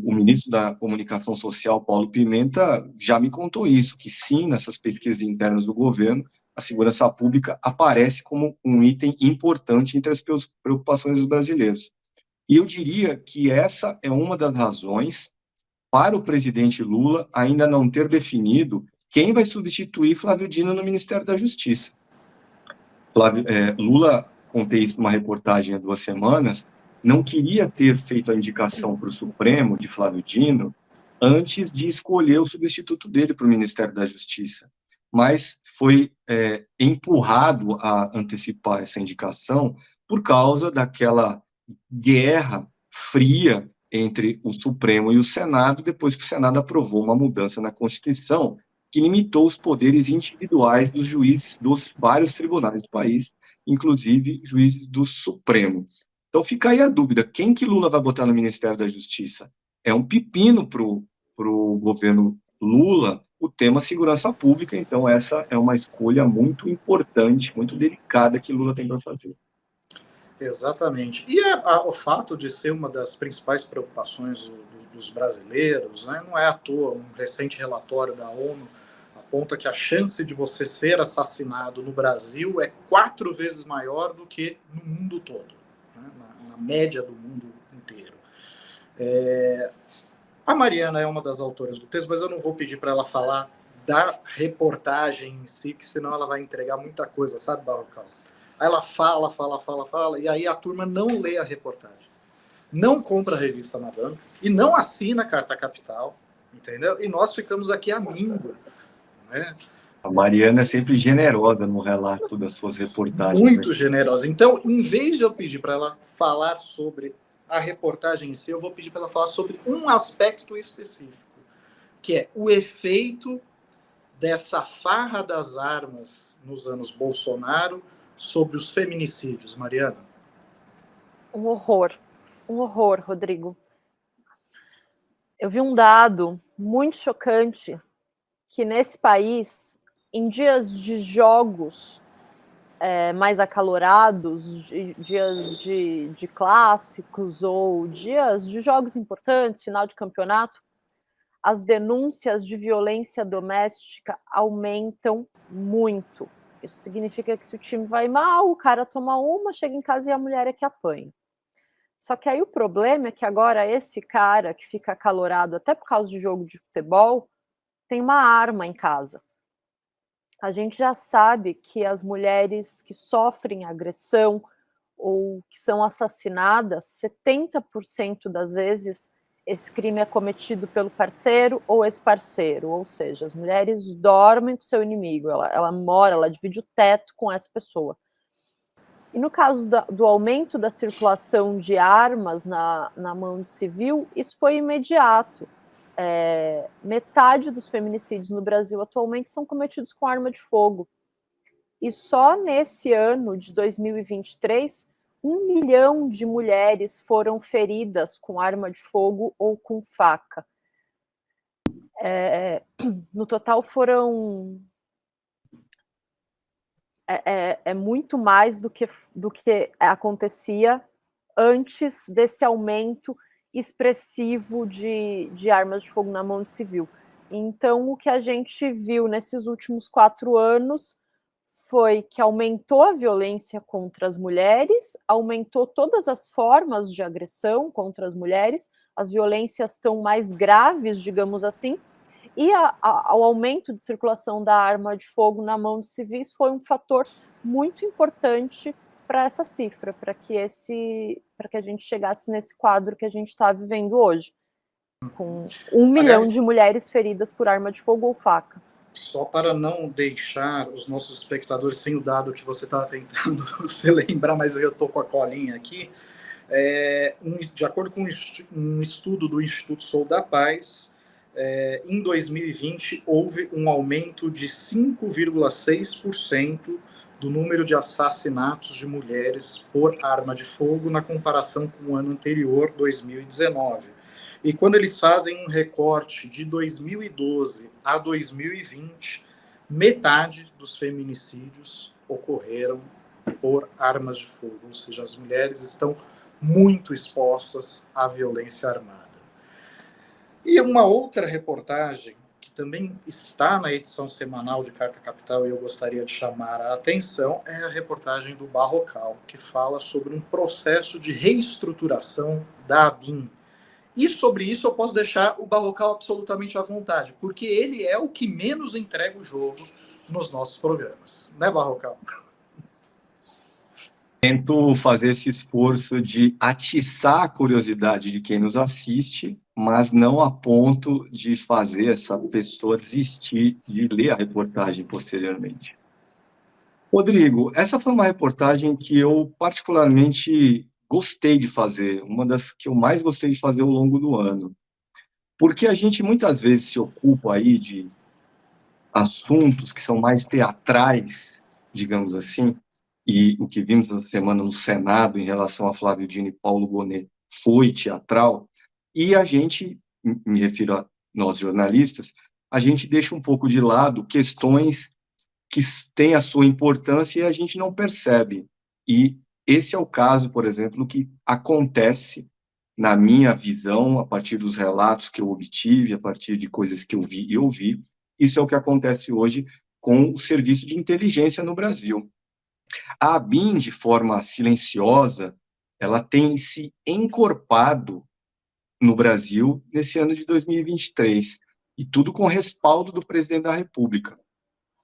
O ministro da Comunicação Social, Paulo Pimenta, já me contou isso, que sim, nessas pesquisas internas do governo, a segurança pública aparece como um item importante entre as preocupações dos brasileiros. E eu diria que essa é uma das razões para o presidente Lula ainda não ter definido quem vai substituir Flávio Dino no Ministério da Justiça. Lula, contei isso numa reportagem há 2 semanas, não queria ter feito a indicação para o Supremo de Flávio Dino antes de escolher o substituto dele para o Ministério da Justiça, mas foi empurrado a antecipar essa indicação por causa daquela guerra fria entre o Supremo e o Senado, depois que o Senado aprovou uma mudança na Constituição que limitou os poderes individuais dos juízes dos vários tribunais do país, inclusive juízes do Supremo. Então fica aí a dúvida, quem que Lula vai botar no Ministério da Justiça? É um pepino para o governo Lula o tema segurança pública, então essa é uma escolha muito importante, muito delicada que Lula tem para fazer. Exatamente. E o fato de ser uma das principais preocupações dos brasileiros, né, não é à toa. Um recente relatório da ONU aponta que a chance de você ser assassinado no Brasil é 4 vezes maior do que no mundo todo, né, na média do mundo inteiro. A Mariana é uma das autoras do texto, mas eu não vou pedir para ela falar da reportagem em si, que senão ela vai entregar muita coisa, sabe, Barrocal? Aí ela fala, e aí a turma não lê a reportagem, não compra a revista na banca e não assina a Carta Capital, entendeu? E nós ficamos aqui à míngua, né? A Mariana é sempre generosa no relato das suas reportagens. Muito generosa. Então, em vez de eu pedir para ela falar sobre a reportagem em si, eu vou pedir para ela falar sobre um aspecto específico, que é o efeito dessa farra das armas nos anos Bolsonaro sobre os feminicídios, Mariana. Um horror, Rodrigo. Eu vi um dado muito chocante, que nesse país, em dias de jogos mais acalorados, dias de clássicos ou dias de jogos importantes, final de campeonato, as denúncias de violência doméstica aumentam muito. Isso significa que se o time vai mal, o cara toma uma, chega em casa e a mulher é que apanha. Só que aí o problema é que agora esse cara que fica acalorado até por causa de jogo de futebol tem uma arma em casa. A gente já sabe que as mulheres que sofrem agressão ou que são assassinadas, 70% das vezes esse crime é cometido pelo parceiro ou ex-parceiro, ou seja, as mulheres dormem com seu inimigo, ela mora, ela divide o teto com essa pessoa. E no caso do aumento da circulação de armas na mão de civil, isso foi imediato. Metade dos feminicídios no Brasil atualmente são cometidos com arma de fogo. E só nesse ano de 2023, 1 milhão de mulheres foram feridas com arma de fogo ou com faca. No total foram... muito mais do que acontecia antes desse aumento expressivo de armas de fogo na mão de civil. Então, o que a gente viu nesses últimos 4 anos foi que aumentou a violência contra as mulheres, aumentou todas as formas de agressão contra as mulheres, as violências estão mais graves, digamos assim, e o aumento de circulação da arma de fogo na mão de civis foi um fator muito importante para essa cifra, para que a gente chegasse nesse quadro que a gente está vivendo hoje, com 1 milhão de mulheres feridas por arma de fogo ou faca. Só para não deixar os nossos espectadores sem o dado que você estava tentando se lembrar, mas eu estou com a colinha aqui, de acordo com um estudo do Instituto Sou da Paz, em 2020 houve um aumento de 5,6% do número de assassinatos de mulheres por arma de fogo na comparação com o ano anterior, 2019. E quando eles fazem um recorte de 2012 a 2020, metade dos feminicídios ocorreram por armas de fogo, ou seja, as mulheres estão muito expostas à violência armada. E uma outra reportagem, que também está na edição semanal de Carta Capital e eu gostaria de chamar a atenção, é a reportagem do Barrocal, que fala sobre um processo de reestruturação da ABIN. E sobre isso eu posso deixar o Barrocal absolutamente à vontade, porque ele é o que menos entrega o jogo nos nossos programas. Né, Barrocal? Tento fazer esse esforço de atiçar a curiosidade de quem nos assiste, mas não a ponto de fazer essa pessoa desistir de ler a reportagem posteriormente. Rodrigo, essa foi uma reportagem que eu particularmente gostei de fazer, uma das que eu mais gostei de fazer ao longo do ano, porque a gente muitas vezes se ocupa aí de assuntos que são mais teatrais, digamos assim, e o que vimos essa semana no Senado em relação a Flávio Dino e Paulo Gonet foi teatral, e a gente, me refiro a nós jornalistas, a gente deixa um pouco de lado questões que têm a sua importância e a gente não percebe. E esse é o caso, por exemplo, que acontece na minha visão, a partir dos relatos que eu obtive, a partir de coisas que eu vi e ouvi, isso é o que acontece hoje com o serviço de inteligência no Brasil. A ABIN, de forma silenciosa, ela tem se encorpado no Brasil nesse ano de 2023, e tudo com respaldo do presidente da República.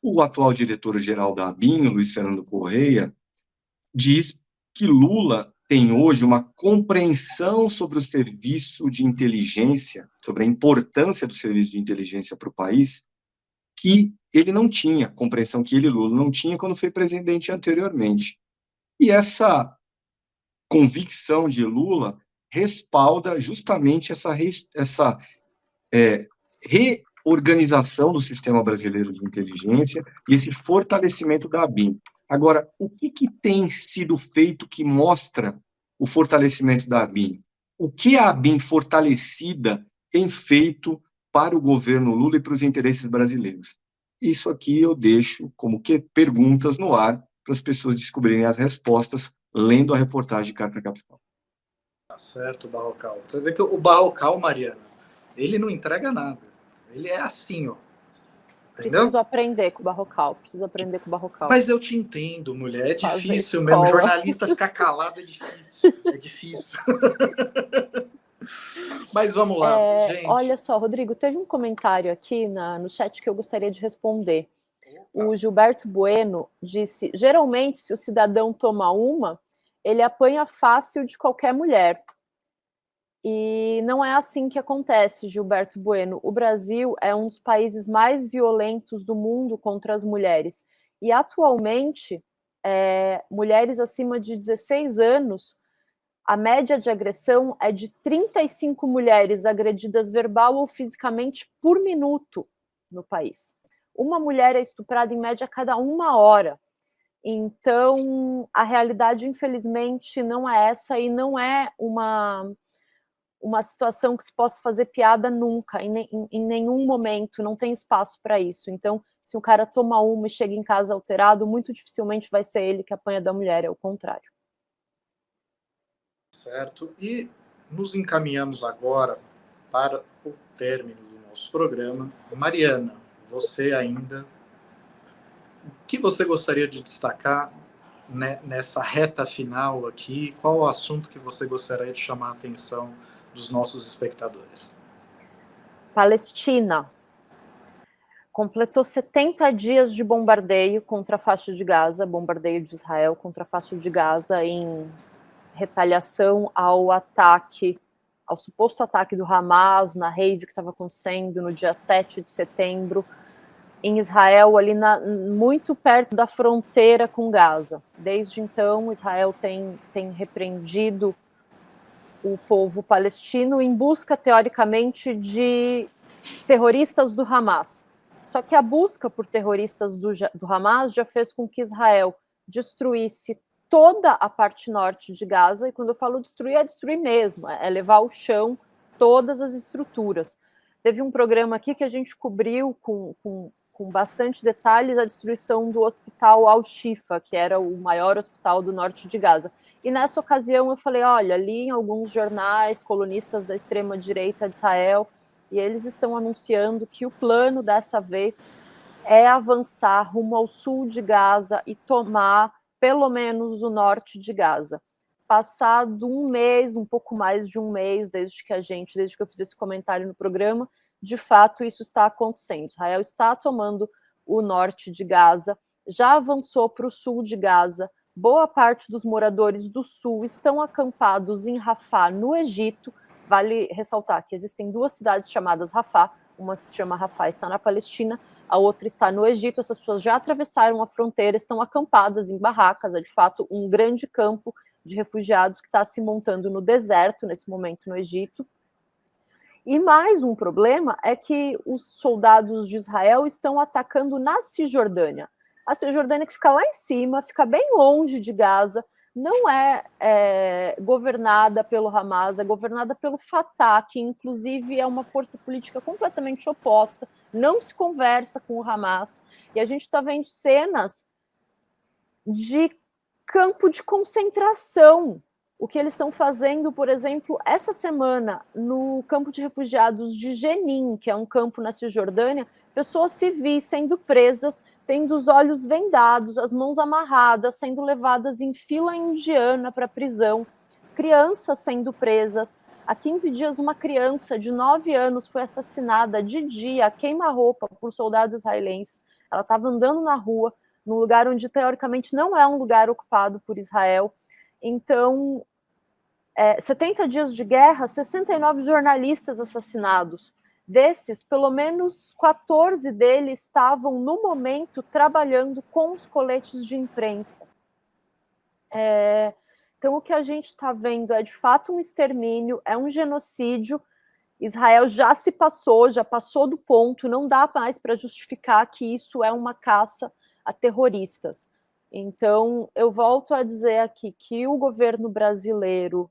O atual diretor-geral da ABIN, Luiz Fernando Correia, diz que Lula tem hoje uma compreensão sobre o serviço de inteligência, sobre a importância do serviço de inteligência para o país, que ele não tinha, compreensão que ele, Lula, não tinha quando foi presidente anteriormente. E essa convicção de Lula respalda justamente essa reorganização do sistema brasileiro de inteligência e esse fortalecimento da ABIN. Agora, o que tem sido feito que mostra o fortalecimento da ABIN? O que a ABIN fortalecida tem feito para o governo Lula e para os interesses brasileiros? Isso aqui eu deixo como que perguntas no ar para as pessoas descobrirem as respostas lendo a reportagem de Carta Capital. Tá certo, Barrocal. Você vê que o Barrocal, Mariana, ele não entrega nada. Ele é assim, ó. Entendeu? Preciso aprender com o Barrocal. Mas eu te entendo, mulher. É Fazer difícil escola. mesmo. Jornalista ficar calado é difícil. É difícil. Mas vamos lá, gente. Olha só, Rodrigo, teve um comentário aqui no chat que eu gostaria de responder. O Gilberto Bueno disse: geralmente, se o cidadão toma uma, ele apanha fácil de qualquer mulher. E não é assim que acontece, Gilberto Bueno. O Brasil é um dos países mais violentos do mundo contra as mulheres. E, atualmente, mulheres acima de 16 anos, a média de agressão é de 35 mulheres agredidas verbal ou fisicamente por minuto no país. Uma mulher é estuprada, em média, a cada 1 hora. Então, a realidade, infelizmente, não é essa e não é uma situação que se possa fazer piada nunca, em nenhum momento, não tem espaço para isso. Então, se o cara toma uma e chega em casa alterado, muito dificilmente vai ser ele que apanha da mulher, é o contrário. Certo. E nos encaminhamos agora para o término do nosso programa. Mariana, você ainda, o que você gostaria de destacar, né, nessa reta final aqui? Qual o assunto que você gostaria de chamar a atenção dos nossos espectadores? Palestina. Completou 70 dias de bombardeio contra a faixa de Gaza, bombardeio de Israel contra a faixa de Gaza, em retaliação ao suposto ataque do Hamas na rave que estava acontecendo no dia 7 de setembro, em Israel, ali muito perto da fronteira com Gaza. Desde então, Israel tem repreendido o povo palestino em busca, teoricamente, de terroristas do Hamas. Só que a busca por terroristas do Hamas já fez com que Israel destruísse toda a parte norte de Gaza, e quando eu falo destruir, é destruir mesmo, é levar ao chão todas as estruturas. Teve um programa aqui que a gente cobriu com bastante detalhes a destruição do hospital Al-Shifa, que era o maior hospital do norte de Gaza. E nessa ocasião eu falei, olha, li em alguns jornais, colunistas da extrema-direita de Israel, e eles estão anunciando que o plano dessa vez é avançar rumo ao sul de Gaza e tomar pelo menos o norte de Gaza. Passado um mês, um pouco mais de um mês, desde que eu fiz esse comentário no programa, de fato isso está acontecendo. Israel está tomando o norte de Gaza, já avançou para o sul de Gaza. Boa parte dos moradores do sul estão acampados em Rafah, no Egito. Vale ressaltar que existem duas cidades chamadas Rafah, uma se chama Rafah, está na Palestina, a outra está no Egito. Essas pessoas já atravessaram a fronteira, estão acampadas em barracas, é de fato um grande campo de refugiados que está se montando no deserto, nesse momento no Egito. E mais um problema é que os soldados de Israel estão atacando na Cisjordânia. A Cisjordânia que fica lá em cima, fica bem longe de Gaza, não é governada pelo Hamas, é governada pelo Fatah, que inclusive é uma força política completamente oposta, não se conversa com o Hamas, e a gente está vendo cenas de campo de concentração. O que eles estão fazendo, por exemplo, essa semana, no campo de refugiados de Jenin, que é um campo na Cisjordânia, pessoas civis sendo presas, tendo os olhos vendados, as mãos amarradas, sendo levadas em fila indiana para a prisão, crianças sendo presas. Há 15 dias, uma criança de 9 anos foi assassinada de dia, a queima-roupa, por soldados israelenses. Ela estava andando na rua, num lugar onde, teoricamente, não é um lugar ocupado por Israel. Então, 70 dias de guerra, 69 jornalistas assassinados. Desses, pelo menos 14 deles estavam, no momento, trabalhando com os coletes de imprensa. Então, o que a gente está vendo é, de fato, um extermínio, é um genocídio. Israel já passou do ponto, não dá mais para justificar que isso é uma caça a terroristas. Então, eu volto a dizer aqui que o governo brasileiro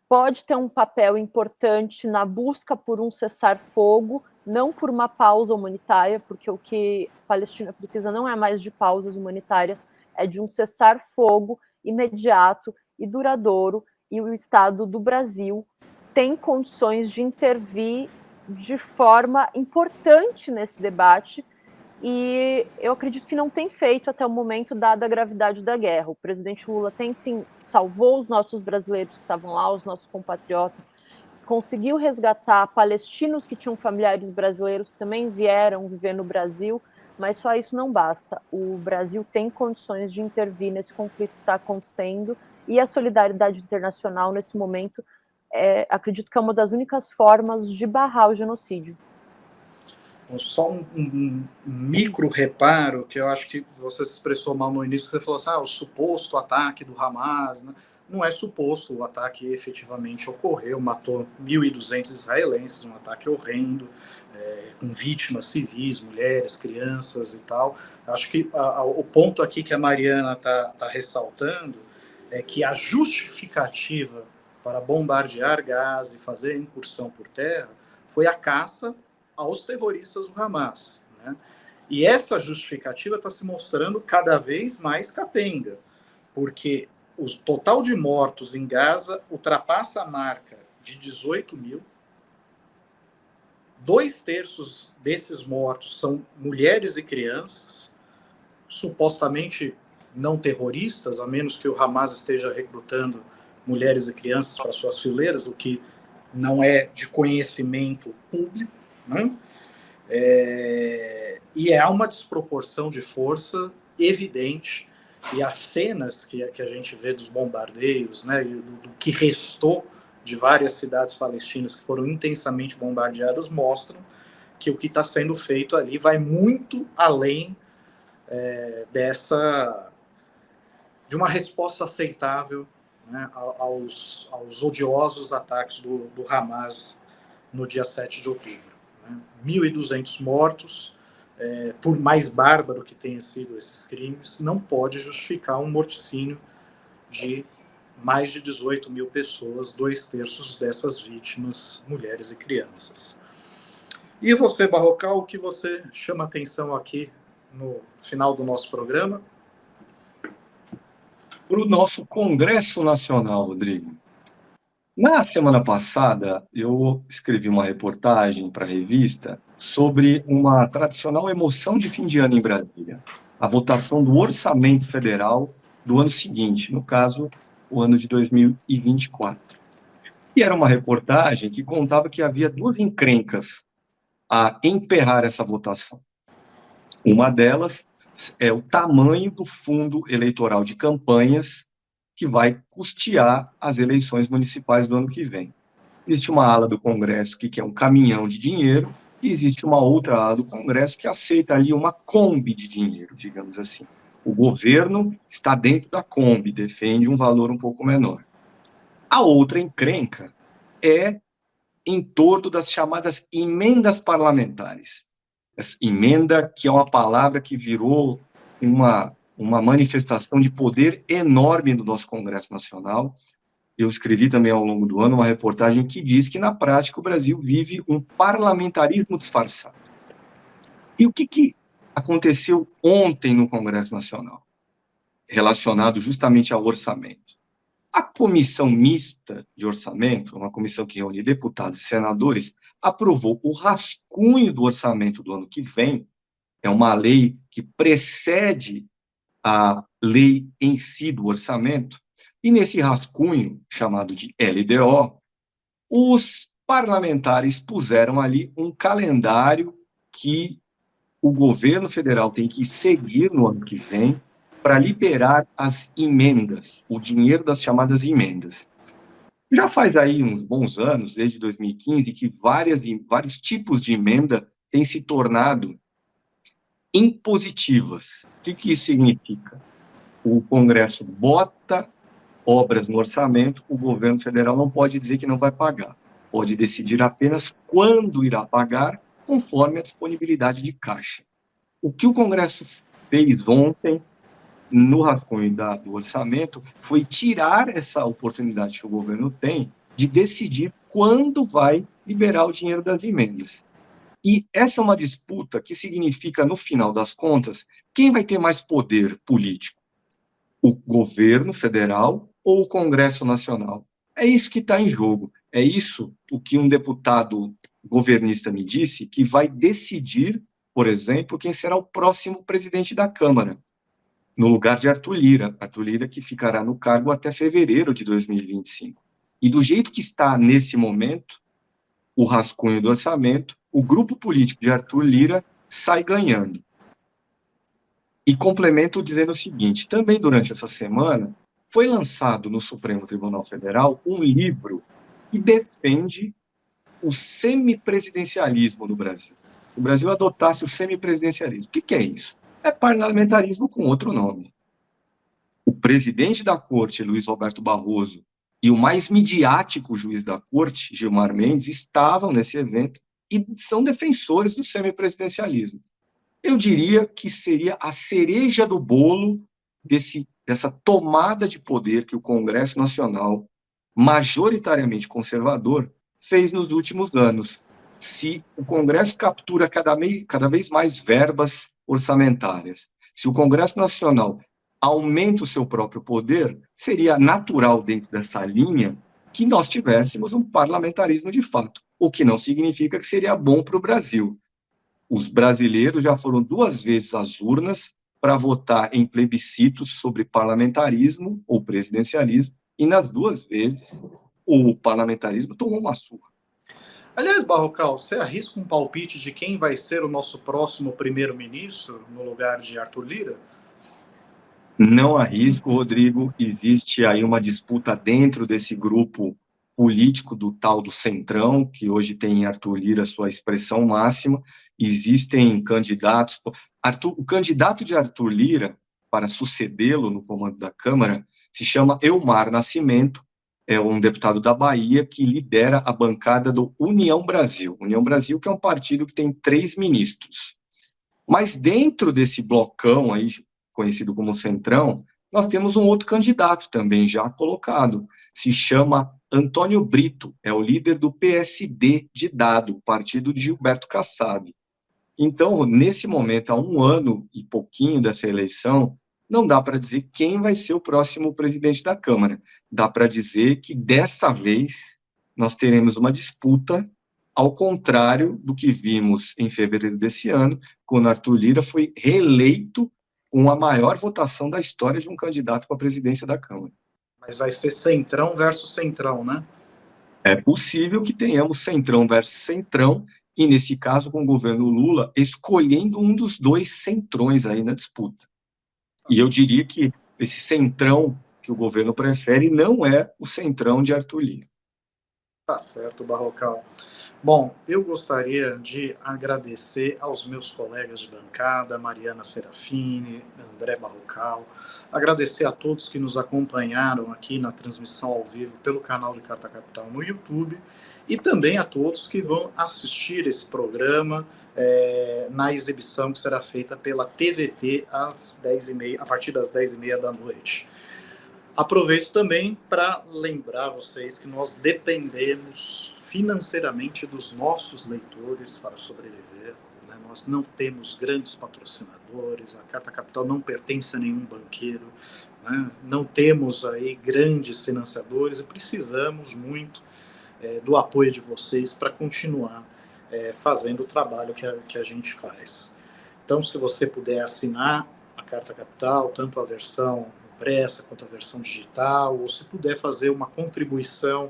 pode ter um papel importante na busca por um cessar-fogo, não por uma pausa humanitária, porque o que a Palestina precisa não é mais de pausas humanitárias, é de um cessar-fogo imediato e duradouro, e o Estado do Brasil tem condições de intervir de forma importante nesse debate, e eu acredito que não tem feito até o momento, dada a gravidade da guerra. O presidente Lula tem, sim, salvou os nossos brasileiros que estavam lá, os nossos compatriotas, conseguiu resgatar palestinos que tinham familiares brasileiros que também vieram viver no Brasil, mas só isso não basta. O Brasil tem condições de intervir nesse conflito que está acontecendo, e a solidariedade internacional, nesse momento, acredito que é uma das únicas formas de barrar o genocídio. Só um micro reparo, que eu acho que você se expressou mal no início, você falou assim, o suposto ataque do Hamas, né? Não é suposto, o ataque efetivamente ocorreu, matou 1.200 israelenses, um ataque horrendo, com vítimas civis, mulheres, crianças e tal. Acho que o ponto aqui que a Mariana está ressaltando é que a justificativa para bombardear Gaza e fazer a incursão por terra foi a caça aos terroristas do Hamas, né? E essa justificativa está se mostrando cada vez mais capenga, porque o total de mortos em Gaza ultrapassa a marca de 18 mil. 2/3 desses mortos são mulheres e crianças, supostamente não terroristas, a menos que o Hamas esteja recrutando mulheres e crianças para suas fileiras, o que não é de conhecimento público, né? E há uma desproporção de força evidente, e as cenas que a gente vê dos bombardeios, né, e do que restou de várias cidades palestinas que foram intensamente bombardeadas, mostram que o que está sendo feito ali vai muito além de uma resposta aceitável, né, aos odiosos ataques do Hamas no dia 7 de outubro. 1.200 mortos, por mais bárbaro que tenha sido esses crimes, não pode justificar um morticínio de mais de 18 mil pessoas, 2/3 dessas vítimas, mulheres e crianças. E você, Barrocal, o que você chama atenção aqui no final do nosso programa? Para o nosso Congresso Nacional, Rodrigo. Na semana passada, eu escrevi uma reportagem para a revista sobre uma tradicional emoção de fim de ano em Brasília, a votação do orçamento federal do ano seguinte, no caso, o ano de 2024. E era uma reportagem que contava que havia duas encrencas a emperrar essa votação. Uma delas é o tamanho do fundo eleitoral de campanhas que vai custear as eleições municipais do ano que vem. Existe uma ala do Congresso que quer um caminhão de dinheiro e existe uma outra ala do Congresso que aceita ali uma Kombi de dinheiro, digamos assim. O governo está dentro da Kombi, defende um valor um pouco menor. A outra encrenca é em torno das chamadas emendas parlamentares. Essa emenda, que é uma palavra que virou uma manifestação de poder enorme do nosso Congresso Nacional. Eu escrevi também ao longo do ano uma reportagem que diz que, na prática, o Brasil vive um parlamentarismo disfarçado. E o que aconteceu ontem no Congresso Nacional, relacionado justamente ao orçamento? A comissão mista de orçamento, uma comissão que reúne deputados e senadores, aprovou o rascunho do orçamento do ano que vem. É uma lei que precede a lei em si do orçamento. E nesse rascunho, chamado de LDO, os parlamentares puseram ali um calendário que o governo federal tem que seguir no ano que vem para liberar as emendas, o dinheiro das chamadas emendas. Já faz aí uns bons anos, desde 2015, que vários tipos de emenda têm se tornado impositivas. O que isso significa? O Congresso bota obras no orçamento, o governo federal não pode dizer que não vai pagar. Pode decidir apenas quando irá pagar, conforme a disponibilidade de caixa. O que o Congresso fez ontem, no rascunho do orçamento, foi tirar essa oportunidade que o governo tem de decidir quando vai liberar o dinheiro das emendas. E essa é uma disputa que significa, no final das contas, quem vai ter mais poder político? O governo federal ou o Congresso Nacional? É isso que está em jogo. É isso o que um deputado governista me disse, que vai decidir, por exemplo, quem será o próximo presidente da Câmara, no lugar de Arthur Lira. Arthur Lira, que ficará no cargo até fevereiro de 2025. E do jeito que está nesse momento, o rascunho do orçamento, o grupo político de Arthur Lira sai ganhando. E complemento dizendo o seguinte, também durante essa semana, foi lançado no Supremo Tribunal Federal um livro que defende o semipresidencialismo no Brasil. O Brasil adotasse o semipresidencialismo. O que é isso? É parlamentarismo com outro nome. O presidente da Corte, Luiz Roberto Barroso, e o mais midiático juiz da Corte, Gilmar Mendes, estavam nesse evento e são defensores do semipresidencialismo. Eu diria que seria a cereja do bolo dessa tomada de poder que o Congresso Nacional, majoritariamente conservador, fez nos últimos anos. Se o Congresso captura cada vez mais verbas orçamentárias, se o Congresso Nacional aumenta o seu próprio poder, seria natural, dentro dessa linha, que nós tivéssemos um parlamentarismo de fato, o que não significa que seria bom para o Brasil. Os brasileiros já foram 2 vezes às urnas para votar em plebiscitos sobre parlamentarismo ou presidencialismo, e nas 2 vezes o parlamentarismo tomou uma surra. Aliás, Barrocal, você arrisca um palpite de quem vai ser o nosso próximo primeiro-ministro no lugar de Arthur Lira? Não arrisco, Rodrigo. Existe aí uma disputa dentro desse grupo político do tal do Centrão, que hoje tem em Arthur Lira sua expressão máxima. Existem candidatos. O candidato de Arthur Lira para sucedê-lo no comando da Câmara se chama Elmar Nascimento, é um deputado da Bahia que lidera a bancada do União Brasil. União Brasil, que é um partido que tem 3 ministros. Mas dentro desse blocão aí, conhecido como Centrão, nós temos um outro candidato também já colocado, se chama Antônio Brito, é o líder do PSD de Dado, partido de Gilberto Kassab. Então, nesse momento, há 1 ano e pouquinho dessa eleição, não dá para dizer quem vai ser o próximo presidente da Câmara. Dá para dizer que, dessa vez, nós teremos uma disputa, ao contrário do que vimos em fevereiro desse ano, quando Arthur Lira foi reeleito com a maior votação da história de um candidato para a presidência da Câmara. Mas vai ser Centrão versus Centrão, né? É possível que tenhamos Centrão versus Centrão, e nesse caso com o governo Lula escolhendo um dos dois centrões aí na disputa. E eu diria que esse centrão que o governo prefere não é o centrão de Arthur Lira. Tá certo, Barrocal. Bom, eu gostaria de agradecer aos meus colegas de bancada, Mariana Serafini, André Barrocal, agradecer a todos que nos acompanharam aqui na transmissão ao vivo pelo canal de Carta Capital no YouTube, e também a todos que vão assistir esse programa na exibição que será feita pela TVT às 10h30, a partir das 10h30 da noite. Aproveito também para lembrar vocês que nós dependemos financeiramente dos nossos leitores para sobreviver, né? Nós não temos grandes patrocinadores, a Carta Capital não pertence a nenhum banqueiro, né? Não temos aí grandes financiadores e precisamos muito do apoio de vocês para continuar fazendo o trabalho que a gente faz. Então, se você puder assinar a Carta Capital, tanto a versão impressa quanto a versão digital, ou se puder fazer uma contribuição,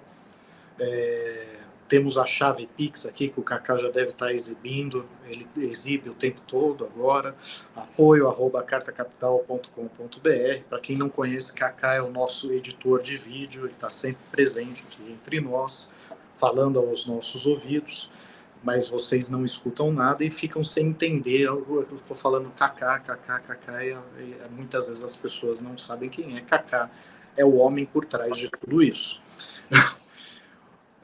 temos a chave Pix aqui, que o Kaká já deve estar exibindo, ele exibe o tempo todo agora, apoio@cartacapital.com.br. Para quem não conhece, Kaká é o nosso editor de vídeo, ele está sempre presente aqui entre nós, falando aos nossos ouvidos, mas vocês não escutam nada e ficam sem entender. Eu estou falando Kaká, e muitas vezes as pessoas não sabem quem é. Kaká é o homem por trás de tudo isso.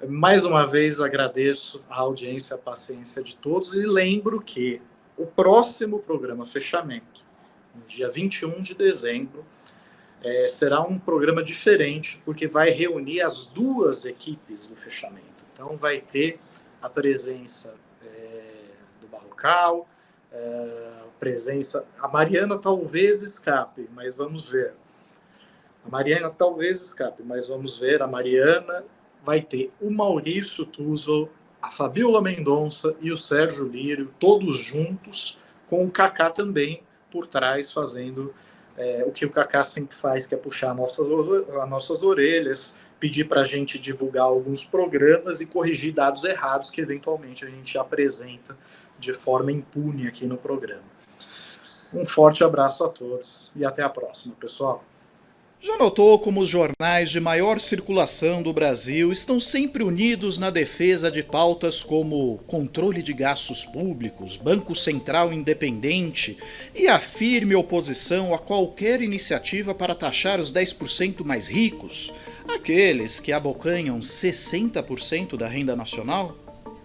Mais uma vez agradeço a audiência, a paciência de todos e lembro que o próximo programa Fechamento, no dia 21 de dezembro, será um programa diferente, porque vai reunir as duas equipes do Fechamento. Então vai ter a presença do Barrocal, a Mariana talvez escape, mas vamos ver. A Mariana vai ter o Maurício Tuzol, a Fabiola Mendonça e o Sérgio Lírio, todos juntos, com o Kaká também por trás, fazendo o que o Kaká sempre faz, que é puxar as nossas orelhas, pedir para a gente divulgar alguns programas e corrigir dados errados que eventualmente a gente apresenta de forma impune aqui no programa. Um forte abraço a todos e até a próxima, pessoal. Já notou como os jornais de maior circulação do Brasil estão sempre unidos na defesa de pautas como controle de gastos públicos, Banco Central independente e a firme oposição a qualquer iniciativa para taxar os 10% mais ricos, aqueles que abocanham 60% da renda nacional?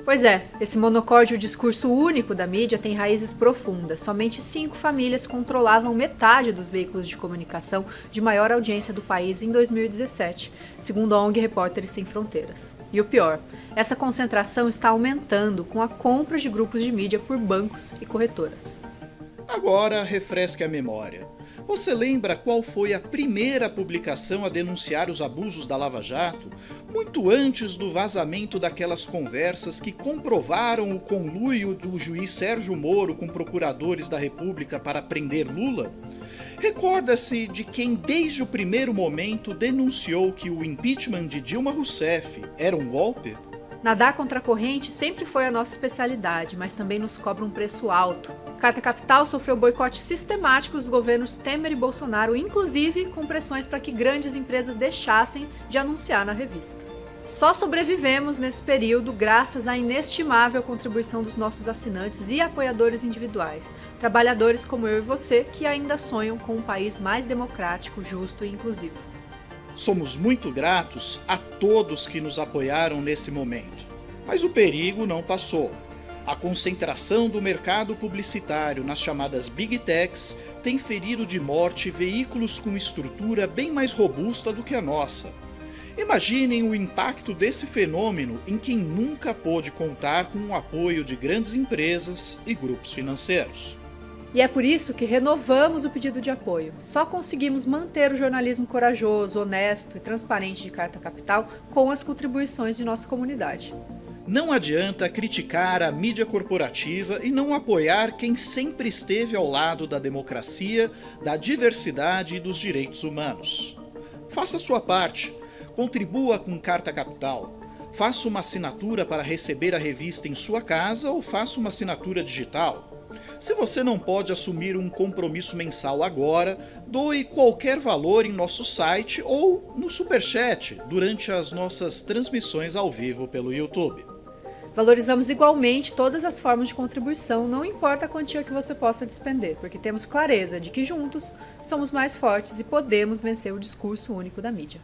Pois é, esse monocórdio discurso único da mídia tem raízes profundas. Somente 5 famílias controlavam metade dos veículos de comunicação de maior audiência do país em 2017, segundo a ONG Repórteres Sem Fronteiras. E o pior, essa concentração está aumentando com a compra de grupos de mídia por bancos e corretoras. Agora, refresque a memória. Você lembra qual foi a primeira publicação a denunciar os abusos da Lava Jato? Muito antes do vazamento daquelas conversas que comprovaram o conluio do juiz Sérgio Moro com procuradores da República para prender Lula? Recorda-se de quem desde o primeiro momento denunciou que o impeachment de Dilma Rousseff era um golpe? Nadar contra a corrente sempre foi a nossa especialidade, mas também nos cobra um preço alto. Carta Capital sofreu boicote sistemático dos governos Temer e Bolsonaro, inclusive com pressões para que grandes empresas deixassem de anunciar na revista. Só sobrevivemos nesse período graças à inestimável contribuição dos nossos assinantes e apoiadores individuais, trabalhadores como eu e você que ainda sonham com um país mais democrático, justo e inclusivo. Somos muito gratos a todos que nos apoiaram nesse momento. Mas o perigo não passou. A concentração do mercado publicitário nas chamadas Big Techs tem ferido de morte veículos com estrutura bem mais robusta do que a nossa. Imaginem o impacto desse fenômeno em quem nunca pôde contar com o apoio de grandes empresas e grupos financeiros. E é por isso que renovamos o pedido de apoio. Só conseguimos manter o jornalismo corajoso, honesto e transparente de Carta Capital com as contribuições de nossa comunidade. Não adianta criticar a mídia corporativa e não apoiar quem sempre esteve ao lado da democracia, da diversidade e dos direitos humanos. Faça a sua parte, contribua com Carta Capital, faça uma assinatura para receber a revista em sua casa ou faça uma assinatura digital. Se você não pode assumir um compromisso mensal agora, doe qualquer valor em nosso site ou no Superchat durante as nossas transmissões ao vivo pelo YouTube. Valorizamos igualmente todas as formas de contribuição, não importa a quantia que você possa despender, porque temos clareza de que juntos somos mais fortes e podemos vencer o discurso único da mídia.